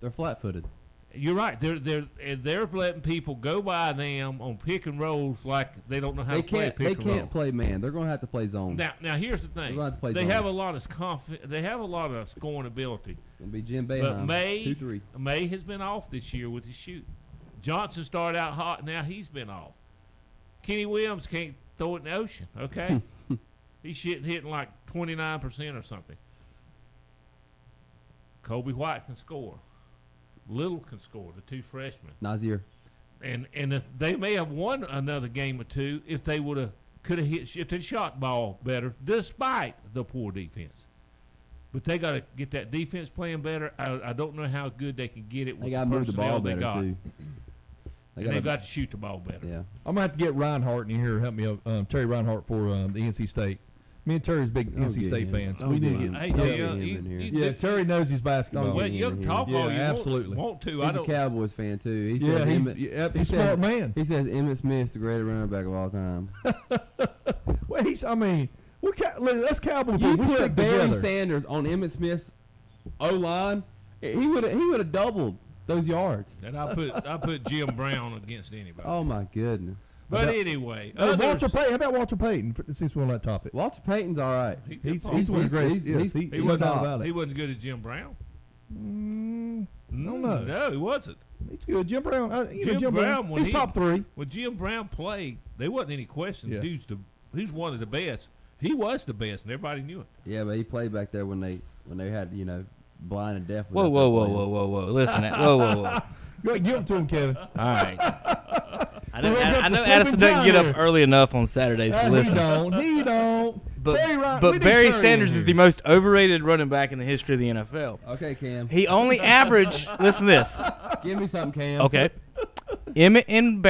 They're flat-footed. You're right. They're letting people go by them on pick and rolls like they don't know how to play pick and roll. They can't play man. They're going to have to play zone. Now here's the thing. They have a lot of They have a lot of scoring ability. It's going to be Jim Boeheim. But May 2-3. May has been off this year with his shooting. Johnson started out hot. Now he's been off. Kenny Williams can't throw it in the ocean. Okay, he's hitting like 29% or something. Kobe White can score. Little can score, the 2 freshmen. Nazir. And if they may have won another game or two if they could have hit if they shot the ball better, despite the poor defense. But they got to get that defense playing better. I don't know how good they can get it with they got to move the ball better too. They've got to shoot the ball better. Yeah, I'm gonna have to get Reinhardt in here. Help me out, Terry Reinhardt for the NC State. Me and Terry's big NC State fans. We need to get. Yeah, Terry knows his basketball. Well, you can talk all you absolutely want to. He's a Cowboys fan too. He says he's a smart man. He says Emmitt Smith's the greatest running back of all time. Well, that's Cowboy. You put Barry Sanders on Emmitt Smith's O-line, he would have doubled those yards. And I put Jim Brown against anybody. Oh my goodness. But anyway, Walter Payton. How about Walter Payton? Since we're on that topic, Walter Payton's all right. He's one of the greatest. He wasn't good as Jim Brown. No, he wasn't. He's good. Jim Brown. Jim Brown. He's top 3. When Jim Brown played, there wasn't any question. Yeah. Who's one of the best. He was the best, and everybody knew it. Yeah, but he played back there when they had blind and deaf. Whoa! Listen, whoa! Go ahead, give them to him, Kevin. All right. I know Addison doesn't get up early enough on Saturdays to listen. He don't. But Barry Sanders is the most overrated running back in the history of the NFL. Okay, Cam. He only averaged. Listen to this. Give me something, Cam. Okay. Emmett and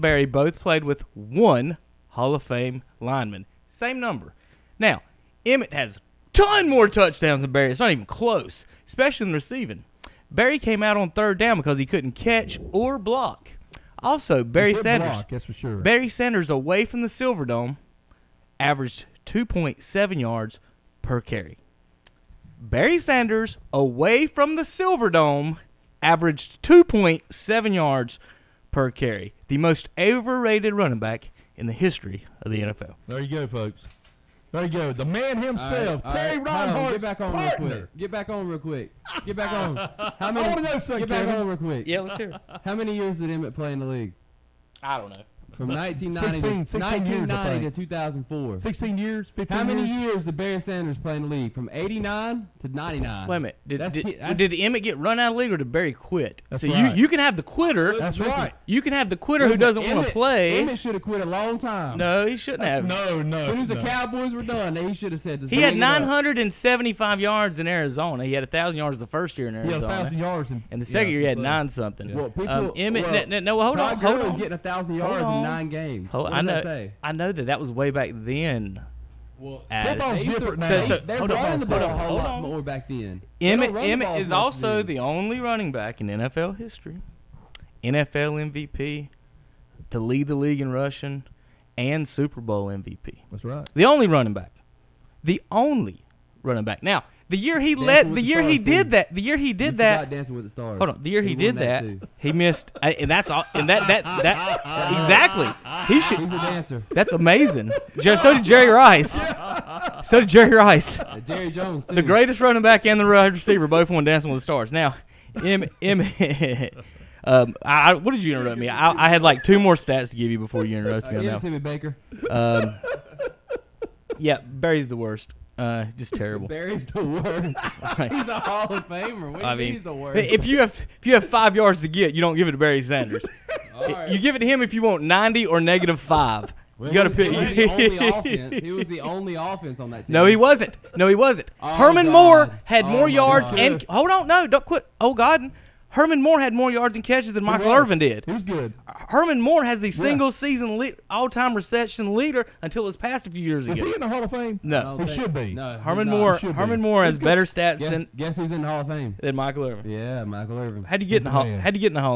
Barry both played with 1 Hall of Fame lineman. Same number. Now, Emmett has a ton more touchdowns than Barry. It's not even close, especially in receiving. Barry came out on 3rd down because he couldn't catch or block. Also, Barry Sanders, that's for sure. Barry Sanders away from the Silverdome averaged 2.7 yards per carry. Barry Sanders away from the Silverdome averaged 2.7 yards per carry. The most overrated running back in the history of the NFL. There you go, folks. There you go. The man himself, Terry Reinhardt. Get back on real quick. Get back on real quick. Get back on. How many? I want to know something, Get back on real quick. Yeah, let's hear it. How many years did Emmett play in the league? I don't know. From 1990 to 2004. 16 years, 15 How many years? years did Barry Sanders play in the league? From 89 to 99. Wait a minute. Did Emmett get run out of the league or did Barry quit? That's so right. you can have the quitter. That's right. You can have the quitter who doesn't want to play. Emmett should have quit a long time. No, he shouldn't have. No. As soon as the Cowboys were done, he should have said this. He had 975 yards in Arizona. He had 1,000 yards the first year in Arizona. He had 1,000 yards. And the second year he had 9-something. Well, Emmett, hold on. Todd was getting 1,000 yards in 9 games. I know that was way back then. Well, football's different now. They ran the ball a whole lot more back then. Emmett is also the only running back in NFL history, NFL MVP, to lead the league in rushing, and Super Bowl MVP. That's right. The only running back. The only running back. Now, the year he did that. Dancing with the Stars. Hold on. The year he did that, he missed, and that's all. And that exactly. He's a dancer. That's amazing. So did Jerry Rice. Jerry Jones too. The greatest running back and the wide receiver both won Dancing with the Stars. Now, what did you interrupt me? I had like 2 more stats to give you before you interrupted me. Give it to me, Baker. Yeah, Barry's the worst. Just terrible. Barry's the worst. He's a Hall of Famer. What do you mean he's the worst? If you have 5 yards to get, you don't give it to Barry Sanders. Right. You give it to him if you want 90 or -5. Well, you got to pick. He was the only offense on that team. No, he wasn't. Oh, Herman Moore had more yards and hold on, no, don't quit. Oh God, Herman Moore had more yards and catches than Michael Irvin did. He was good. Herman Moore has the single-season all-time reception leader until it was passed a few years ago. Is he in the Hall of Fame? No. He should be. No, Herman Moore has better stats guess who's in the Hall of Fame? than Michael Irvin. Yeah, Michael Irvin. How'd you get in the Hall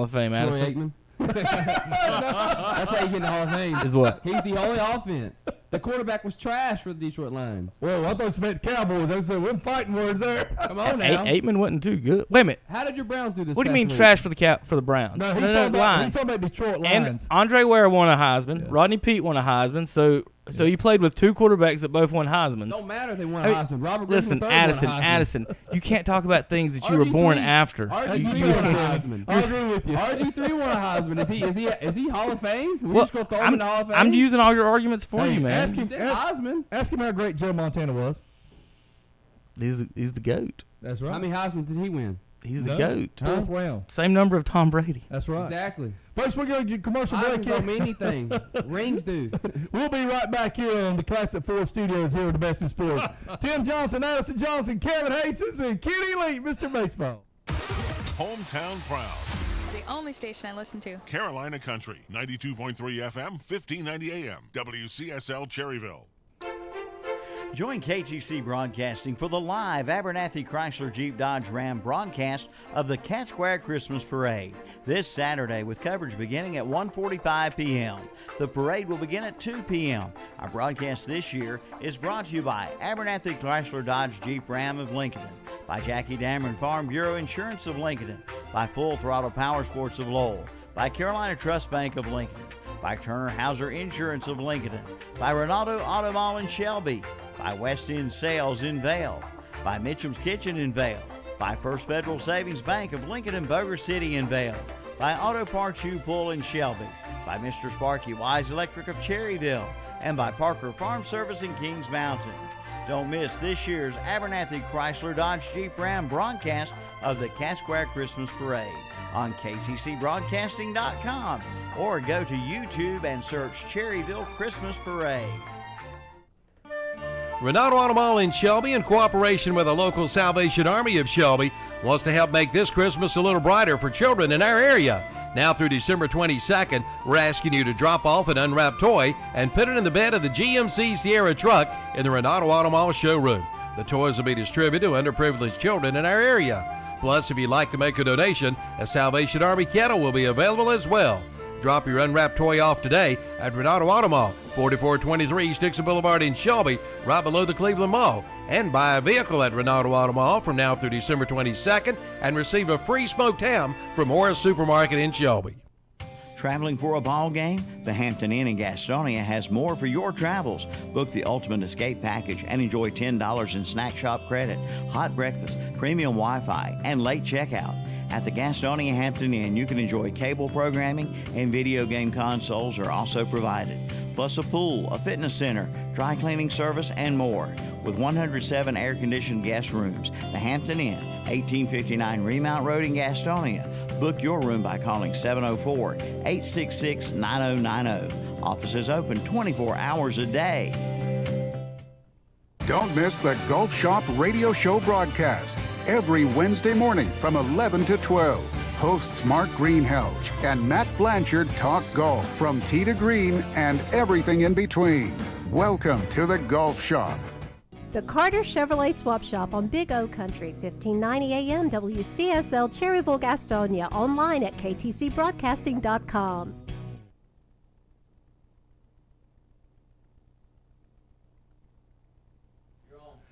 of Fame, Troy Addison? Aikman. That's how you get in the Hall of Fame. Is what? He's the only offense. The quarterback was trash for the Detroit Lions. Well, I thought you meant Cowboys. I was saying, what fighting words there? Come on now. Aikman wasn't too good. Wait a minute. How did your Browns do this? What do you mean week? trash for the Browns? No, he's talking about Detroit Lions. And Andre Ware won a Heisman. Rodney Peete won a Heisman. So he played with two quarterbacks that both won Heismans. Don't matter if they won a Heisman. Robert listen, Addison, you can't talk about things that you were born after. RG3 won a Heisman. I agree with you. RG3 won a Heisman. Is he Hall of Fame? We just gonna throw him in the Hall of Fame? I'm using all your arguments for you, man. Ask him how great Joe Montana was. He's the GOAT. That's right. How many Heisman did he win? He's the GOAT. 12th round. Same number of Tom Brady. That's right. Exactly. Folks, we're going to get commercial break here. Don't mean anything. Rings do. We'll be right back here on the Classic 4 Studios here at the Best in Sports. Tim Johnson, Addison Johnson, Kevin Hastings, and Kenny Lee, Mr. Baseball. Hometown proud. The only station I listen to. Carolina Country, 92.3 FM, 1590 AM, WCSL Cherryville. Join KTC Broadcasting for the live Abernathy Chrysler Jeep Dodge Ram broadcast of the Cat Square Christmas Parade this Saturday with coverage beginning at 1:45 p.m. The parade will begin at 2 p.m. Our broadcast this year is brought to you by Abernathy Chrysler Dodge Jeep Ram of Lincolnton, by Jackie Dameron Farm Bureau Insurance of Lincolnton, by Full Throttle Power Sports of Lowell, by Carolina Trust Bank of Lincoln, by Turner Hauser Insurance of Lincolnton, by Ronaldo Auto Mall in Shelby, by West End Sales in Vale, by Mitchum's Kitchen in Vale, by First Federal Savings Bank of Lincoln and Boger City in Vale, by Auto Parts U-Pull in Shelby, by Mr. Sparky Wise Electric of Cherryville, and by Parker Farm Service in Kings Mountain. Don't miss this year's Abernathy Chrysler Dodge Jeep Ram broadcast of the Cat Square Christmas Parade on ktcbroadcasting.com or go to YouTube and search Cherryville Christmas Parade. Renato Auto Mall in Shelby, in cooperation with the local Salvation Army of Shelby, wants to help make this Christmas a little brighter for children in our area. Now through December 22nd, we're asking you to drop off an unwrapped toy and put it in the bed of the GMC Sierra truck in the Renato Auto Mall showroom. The toys will be distributed to underprivileged children in our area. Plus, if you'd like to make a donation, a Salvation Army kettle will be available as well. Drop your unwrapped toy off today at Renato Auto Mall, 4423 Dixon Boulevard in Shelby, right below the Cleveland Mall. And buy a vehicle at Renato Auto Mall from now through December 22nd and receive a free smoked ham from Horace Supermarket in Shelby. Traveling for a ball game? The Hampton Inn in Gastonia has more for your travels. Book the Ultimate Escape Package and enjoy $10 in snack shop credit, hot breakfast, premium Wi-Fi, and late checkout. At the Gastonia Hampton Inn, you can enjoy cable programming and video game consoles are also provided, plus a pool, a fitness center, dry cleaning service, and more. With 107 air-conditioned guest rooms, the Hampton Inn, 1859 Remount Road in Gastonia. Book your room by calling 704-866-9090. Offices open 24 hours a day. Don't miss the Golf Shop radio show broadcast every Wednesday morning from 11 to 12. Hosts Mark Greenhelge and Matt Blanchard talk golf from tee to green and everything in between. Welcome to the Golf Shop. The Carter Chevrolet Swap Shop on Big O Country, 1590 AM WCSL Cherryville, Gastonia. Online at ktcbroadcasting.com.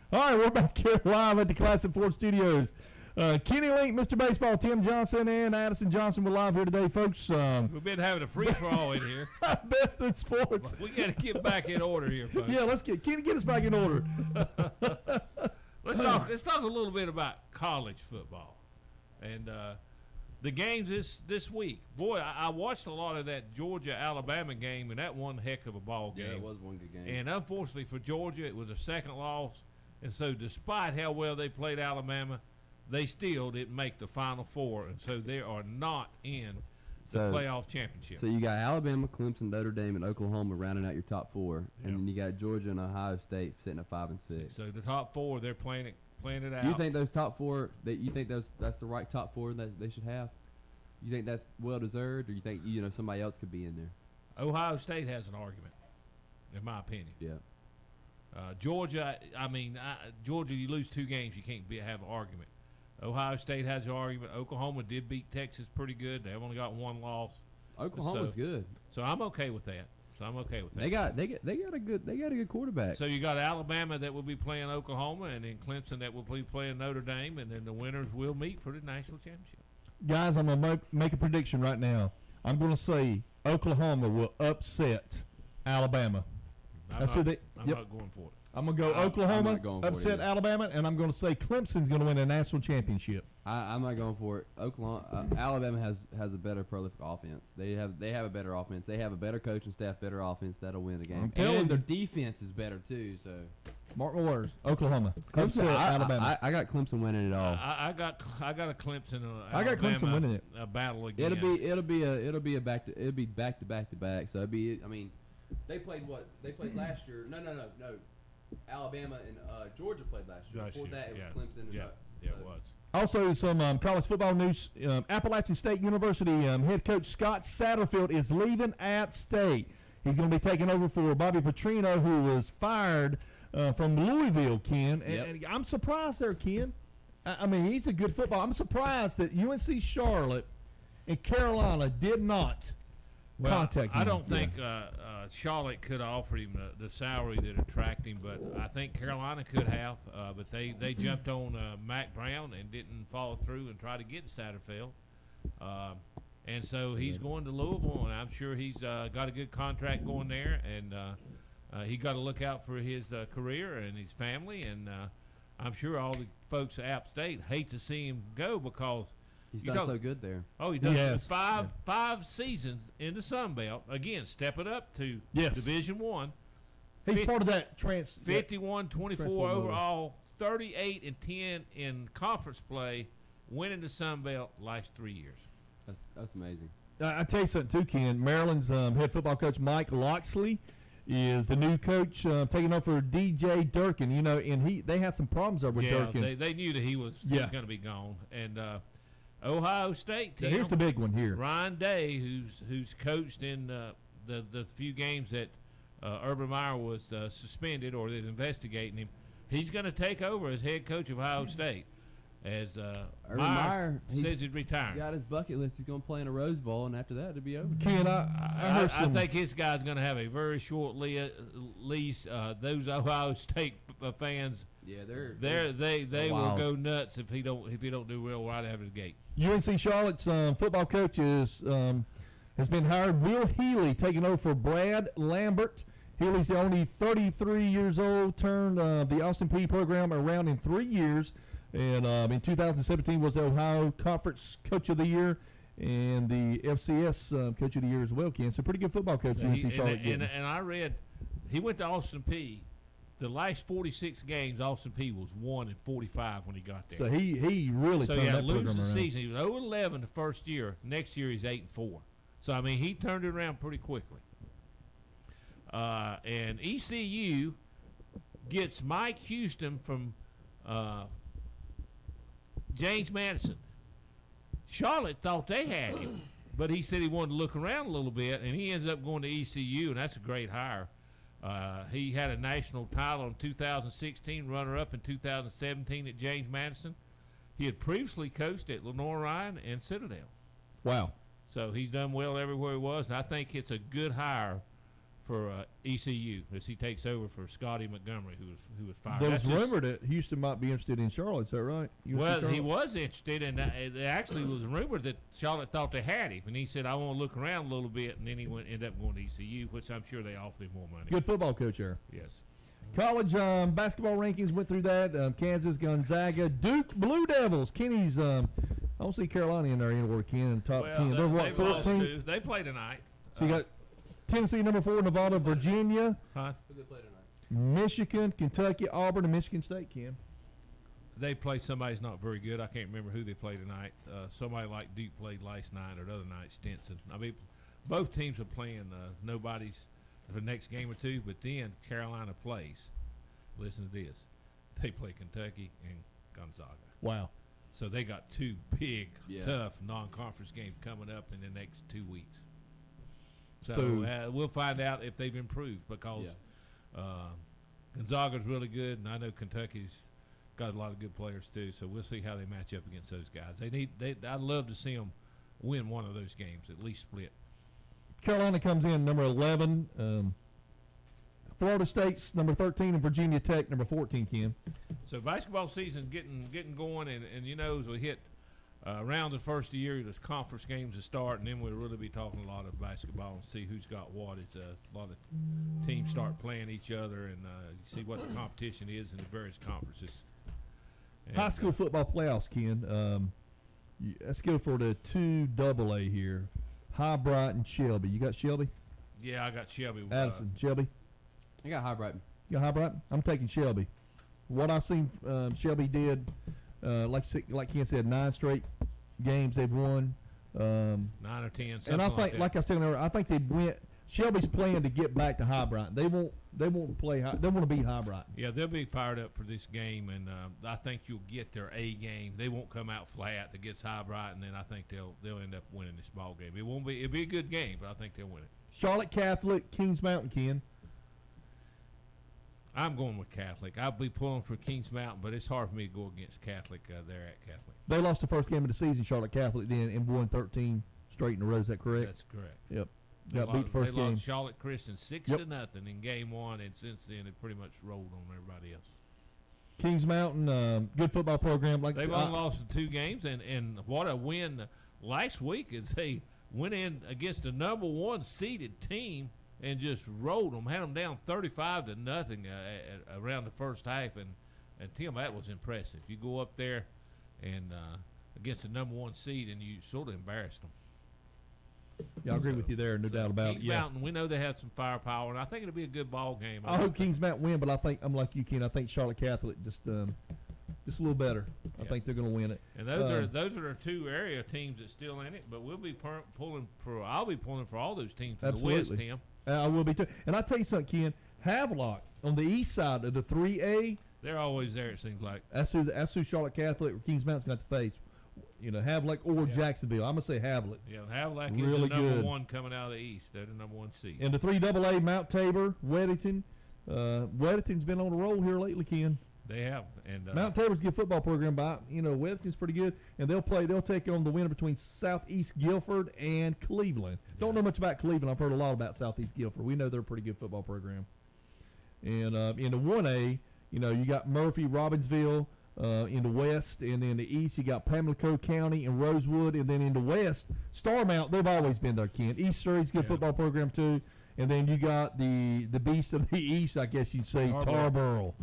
All right, we're back here live at the Classic Ford Studios. Kenny Link, Mr. Baseball, Tim Johnson, and Addison Johnson. We're live here today, folks. We've been having a free-for-all in here. Best in sports. We got to get back in order here, folks. Yeah, Kenny, get us back in order. Let's talk a little bit about college football and the games this week. Boy, I watched a lot of that Georgia-Alabama game, and that one heck of a ball game. Yeah, it was one good game. And unfortunately for Georgia, it was a second loss. And so despite how well they played Alabama, they still didn't make the Final Four, and so they are not in the playoff championship. So you got Alabama, Clemson, Notre Dame, and Oklahoma rounding out your top four, and then you got Georgia and Ohio State sitting at 5 and 6. So the top four, they're playing playing it out. You think those top four? You think that's the right top four that they should have? You think that's well deserved, or you think somebody else could be in there? Ohio State has an argument, in my opinion. Yeah. Georgia, Georgia, you lose 2 games, you can't have an argument. Ohio State has an argument. Oklahoma did beat Texas pretty good. They've only got 1 loss. Oklahoma's good. So I'm okay with that. They got a good quarterback. So you got Alabama that will be playing Oklahoma, and then Clemson that will be playing Notre Dame, and then the winners will meet for the national championship. Guys, I'm going to make a prediction right now. I'm going to say Oklahoma will upset Alabama. I'm not going for it. I'm going to go Oklahoma, upset Alabama, and I'm going to say Clemson's going to win a national championship. I'm not going for it. Alabama has a better prolific offense. They have a better offense. They have a better coaching staff, better offense. That'll win the game. I'm telling you. Their defense is better too. So mark my words. Oklahoma, Clemson, Alabama. I got Clemson winning it all. I got a Clemson. I got Clemson winning it. A battle again. It'll be back to back. So they played what? They played last year. No. Alabama and Georgia played last year. Before that, it was Clemson. It was. Also, some college football news. Appalachian State University head coach Scott Satterfield is leaving App State. He's going to be taking over for Bobby Petrino, who was fired from Louisville, Ken. And I'm surprised there, Ken. He's a good football. I'm surprised that UNC Charlotte and Carolina did not contact him. I don't think Charlotte could offer him the salary that attracted him, but I think Carolina could have. But they jumped on Mac Brown and didn't follow through and try to get Satterfield. And so he's going to Louisville, and I'm sure he's got a good contract going there, and he got to look out for his career and his family. And I'm sure all the folks at App State hate to see him go because he's done so good there. Oh, he does five seasons in the Sun Belt. Again, stepping up to Division I. He's part of that 51-24 overall, 38-10 in conference play, winning the Sun Belt last 3 years. That's amazing. I tell you something too, Ken. Maryland's head football coach Mike Loxley is the new coach taking over for DJ Durkin. And they had some problems over with Durkin. They knew that he was going to be gone. And Ohio State team. Here's the big one here. Ryan Day, who's coached in the few games that Urban Meyer was suspended or they're investigating him. He's going to take over as head coach of Ohio State. As Urban Meyer says he's retiring. Got his bucket list. He's going to play in a Rose Bowl, and after that, it'll be over. Ken, I think his guy's going to have a very short lease. Those Ohio State fans, they will go nuts if he don't do real right out of the gate. UNC Charlotte's football coach has been hired. Will Healy taking over for Brad Lambert. Healy's the only 33 years old, turned the Austin Peay program around in 3 years. And in 2017 was the Ohio Conference Coach of the Year and the FCS Coach of the Year as well, Ken. So pretty good football coach. UNC Charlotte. And I read he went to Austin Peay. The last 46 games, Austin Peay was 1-45 when he got there. So he really turned that program around. Losing season. He was 0-11 the first year. Next year he's 8-4. So he turned it around pretty quickly. And ECU gets Mike Houston from James Madison. Charlotte thought they had him, but he said he wanted to look around a little bit, and he ends up going to ECU, and that's a great hire. He had a national title in 2016, runner-up in 2017 at James Madison. He had previously coached at Lenore Ryan and Citadel. Wow. So he's done well everywhere he was, and I think it's a good hire for ECU as he takes over for Scotty Montgomery, who was fired. There was rumored that Houston might be interested in Charlotte. Is that right? He was interested, and it actually was rumored that Charlotte thought they had him, and he said, "I want to look around a little bit," and then he ended up going to ECU, which I'm sure they offered him more money. Good football coach there. Yes. College basketball rankings went through that. Kansas, Gonzaga, Duke, Blue Devils. Kenny's. I don't see Carolina in there anywhere. Ken in the top 10. They're what, 14? They play tonight. So you got Tennessee number 4, Nevada, Virginia. Huh? Who they play tonight? Michigan, Kentucky, Auburn, and Michigan State, Ken. They play somebody's not very good. I can't remember who they play tonight. Somebody like Duke played last night or the other night, Stinson. Both teams are playing nobody's for the next game or two, but then Carolina plays. Listen to this. they play Kentucky and Gonzaga. Wow. So they got two big, tough non-conference games coming up in the next 2 weeks. So we'll find out if they've improved because Gonzaga's really good, and I know Kentucky's got a lot of good players too. So we'll see how they match up against those guys. I'd love to see them win one of those games, at least split. Carolina comes in number 11. Florida State's number 13, and Virginia Tech number 14. Ken. So basketball season getting going, and as we hit around the first of the year, there's conference games to start, and then we'll really be talking a lot of basketball and see who's got what. It's a lot of teams start playing each other and see what the competition is in the various conferences. And, high school football playoffs, Ken. Let's go for the 2AA here. High Brighton, Shelby. You got Shelby? Yeah, I got Shelby. Addison, Shelby. I got High Brighton. You got High Brighton? I'm taking Shelby. What I seen Shelby did, like Ken said, 9 straight games they've won. 9 or 10. And I think, like I was telling you earlier, I think they went. Shelby's playing to get back to High Brighton. They won't play. They want to beat High Brighton. Yeah, they'll be fired up for this game, and I think you'll get their A game. They won't come out flat against High Brighton, and I think they'll end up winning this ball game. It'll be a good game, but I think they'll win it. Charlotte Catholic, Kings Mountain, Ken. I'm going with Catholic. I'll be pulling for Kings Mountain, but it's hard for me to go against Catholic there at Catholic. They lost the first game of the season, Charlotte Catholic, then, and won 13 straight in a row. Is that correct? That's correct. Yep. Got beat the first game. They lost Charlotte Christian 6-0 in game 1, and since then it pretty much rolled on everybody else. Kings Mountain, good football program. They've only lost 2 games, and what a win last week is they went in against the number 1 seeded team and just rolled them, had them down 35-0 around the first half, and Tim, that was impressive. You go up there and against the number 1 seed, and you sort of embarrassed them. Yeah, I agree with you there, no doubt about it. Kings Mountain, we know they have some firepower, and I think it'll be a good ball game. I hope Kings Mountain win, but I think I'm like you, Ken. I think Charlotte Catholic just a little better. I think they're going to win it. And those are the 2 area teams that's still in it, but we'll be pulling for. I'll be pulling for all those teams from the West, Tim. I will be too. And I tell you something, Ken. Havelock on the east side of the 3A. They're always there. It seems like. That's who Charlotte Catholic or Kings Mountain's got to face. Havelock or Jacksonville. I'm gonna say Havelock. Yeah, Havelock really is the number 1 coming out of the east. They're the number 1 seed. And the 3AA, Mount Tabor, Weddington. Weddington's been on a roll here lately, Ken. They have. And Mount Tabor's a good football program, but Weddington's pretty good, and they'll take on the winner between Southeast Guilford and Cleveland. Don't know much about Cleveland. I've heard a lot about Southeast Guilford. We know they're a pretty good football program. And in the 1A, you got Murphy, Robbinsville. In the west, and in the east, you got Pamlico County and Rosewood, and then in the west, Starmount. They've always been there, Ken. East Surrey's a good football program too, and then you got the beast of the east, I guess you'd say, Tarboro.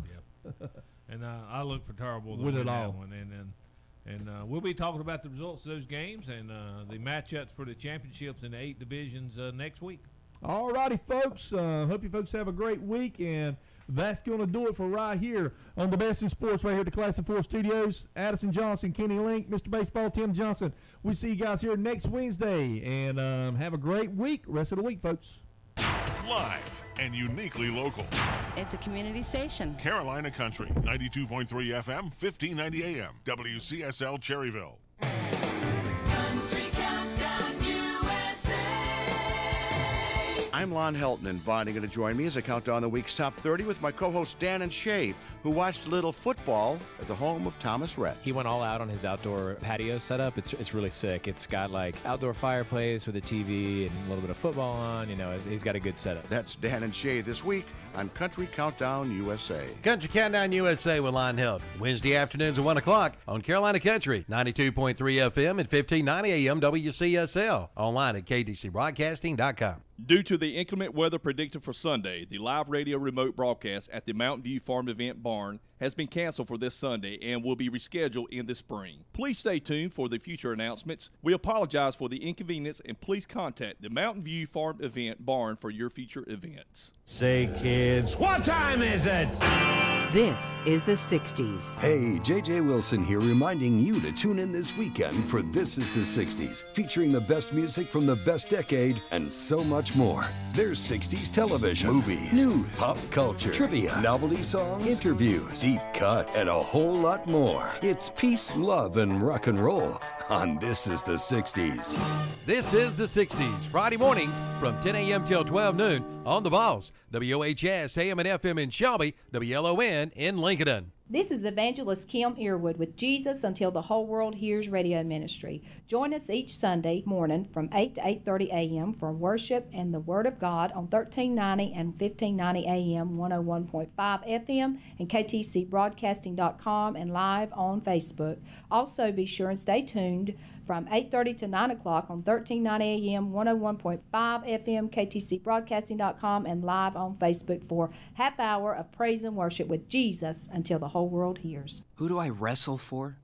Yep. And I look for Tarboro to win that one, and we'll be talking about the results of those games and the matchups for the championships in the 8 divisions next week. All righty, folks. Hope you folks have a great week, and that's going to do it for right here on the Best in Sports right here at the Classic 4 Studios. Addison Johnson, Kenny Link, Mr. Baseball, Tim Johnson. We see you guys here next Wednesday, and have a great week. Rest of the week, folks. Live and uniquely local. It's a community station. Carolina Country, 92.3 FM, 1590 AM, WCSL Cherryville. I'm Lon Helton, inviting you to join me as I count down the week's top 30 with my co-hosts Dan and Shay, who watched a little football at the home of Thomas Rhett. He went all out on his outdoor patio setup. It's really sick. It's got like outdoor fireplace with a TV and a little bit of football on. He's got a good setup. That's Dan and Shay this week on Country Countdown USA. Country Countdown USA with Lon Helton. Wednesday afternoons at 1 o'clock on Carolina Country, 92.3 FM and 1590 AM WCSL. Online at KDCBroadcasting.com. Due to the inclement weather predicted for Sunday, the live radio remote broadcast at the Mountain View Farm Event Barn has been canceled for this Sunday and will be rescheduled in the spring. Please stay tuned for the future announcements. We apologize for the inconvenience, and please contact the Mountain View Farm Event Barn for your future events. Say, kids, what time is it? This is the 60s. Hey, J.J. Wilson here, reminding you to tune in this weekend for This is the 60s, featuring the best music from the best decade and so much more. There's 60s television, movies, news, pop culture, trivia, novelty songs, interviews, deep cuts, and a whole lot more. It's peace, love, and rock and roll on This is the 60s. This is the 60s, Friday mornings from 10 a.m. till 12 noon on The Boss, WHS, AM and FM in Shelby, WLON in Lincolnton. This is Evangelist Kim Earwood with Jesus Until the Whole World Hears Radio Ministry. Join us each Sunday morning from 8 to 8:30 a.m. for worship and the Word of God on 1390 and 1590 a.m., 101.5 FM, and ktcbroadcasting.com and live on Facebook. Also, be sure and stay tuned from 8:30 to 9 o'clock on 1390 a.m., 101.5 FM, ktcbroadcasting.com, and live on Facebook for half hour of praise and worship with Jesus until the whole world hears. Who do I wrestle for?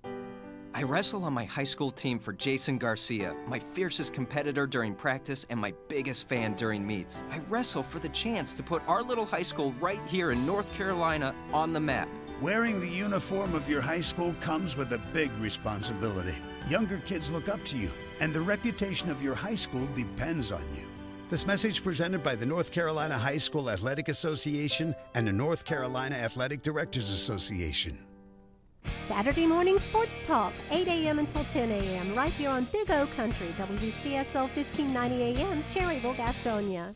I wrestle on my high school team for Jason Garcia, my fiercest competitor during practice and my biggest fan during meets. I wrestle for the chance to put our little high school right here in North Carolina on the map. Wearing the uniform of your high school comes with a big responsibility. Younger kids look up to you, and the reputation of your high school depends on you. This message presented by the North Carolina High School Athletic Association and the North Carolina Athletic Directors Association. Saturday morning sports talk, 8 a.m. until 10 a.m. right here on Big O Country, WCSL 1590 a.m., Cherryville, Gastonia.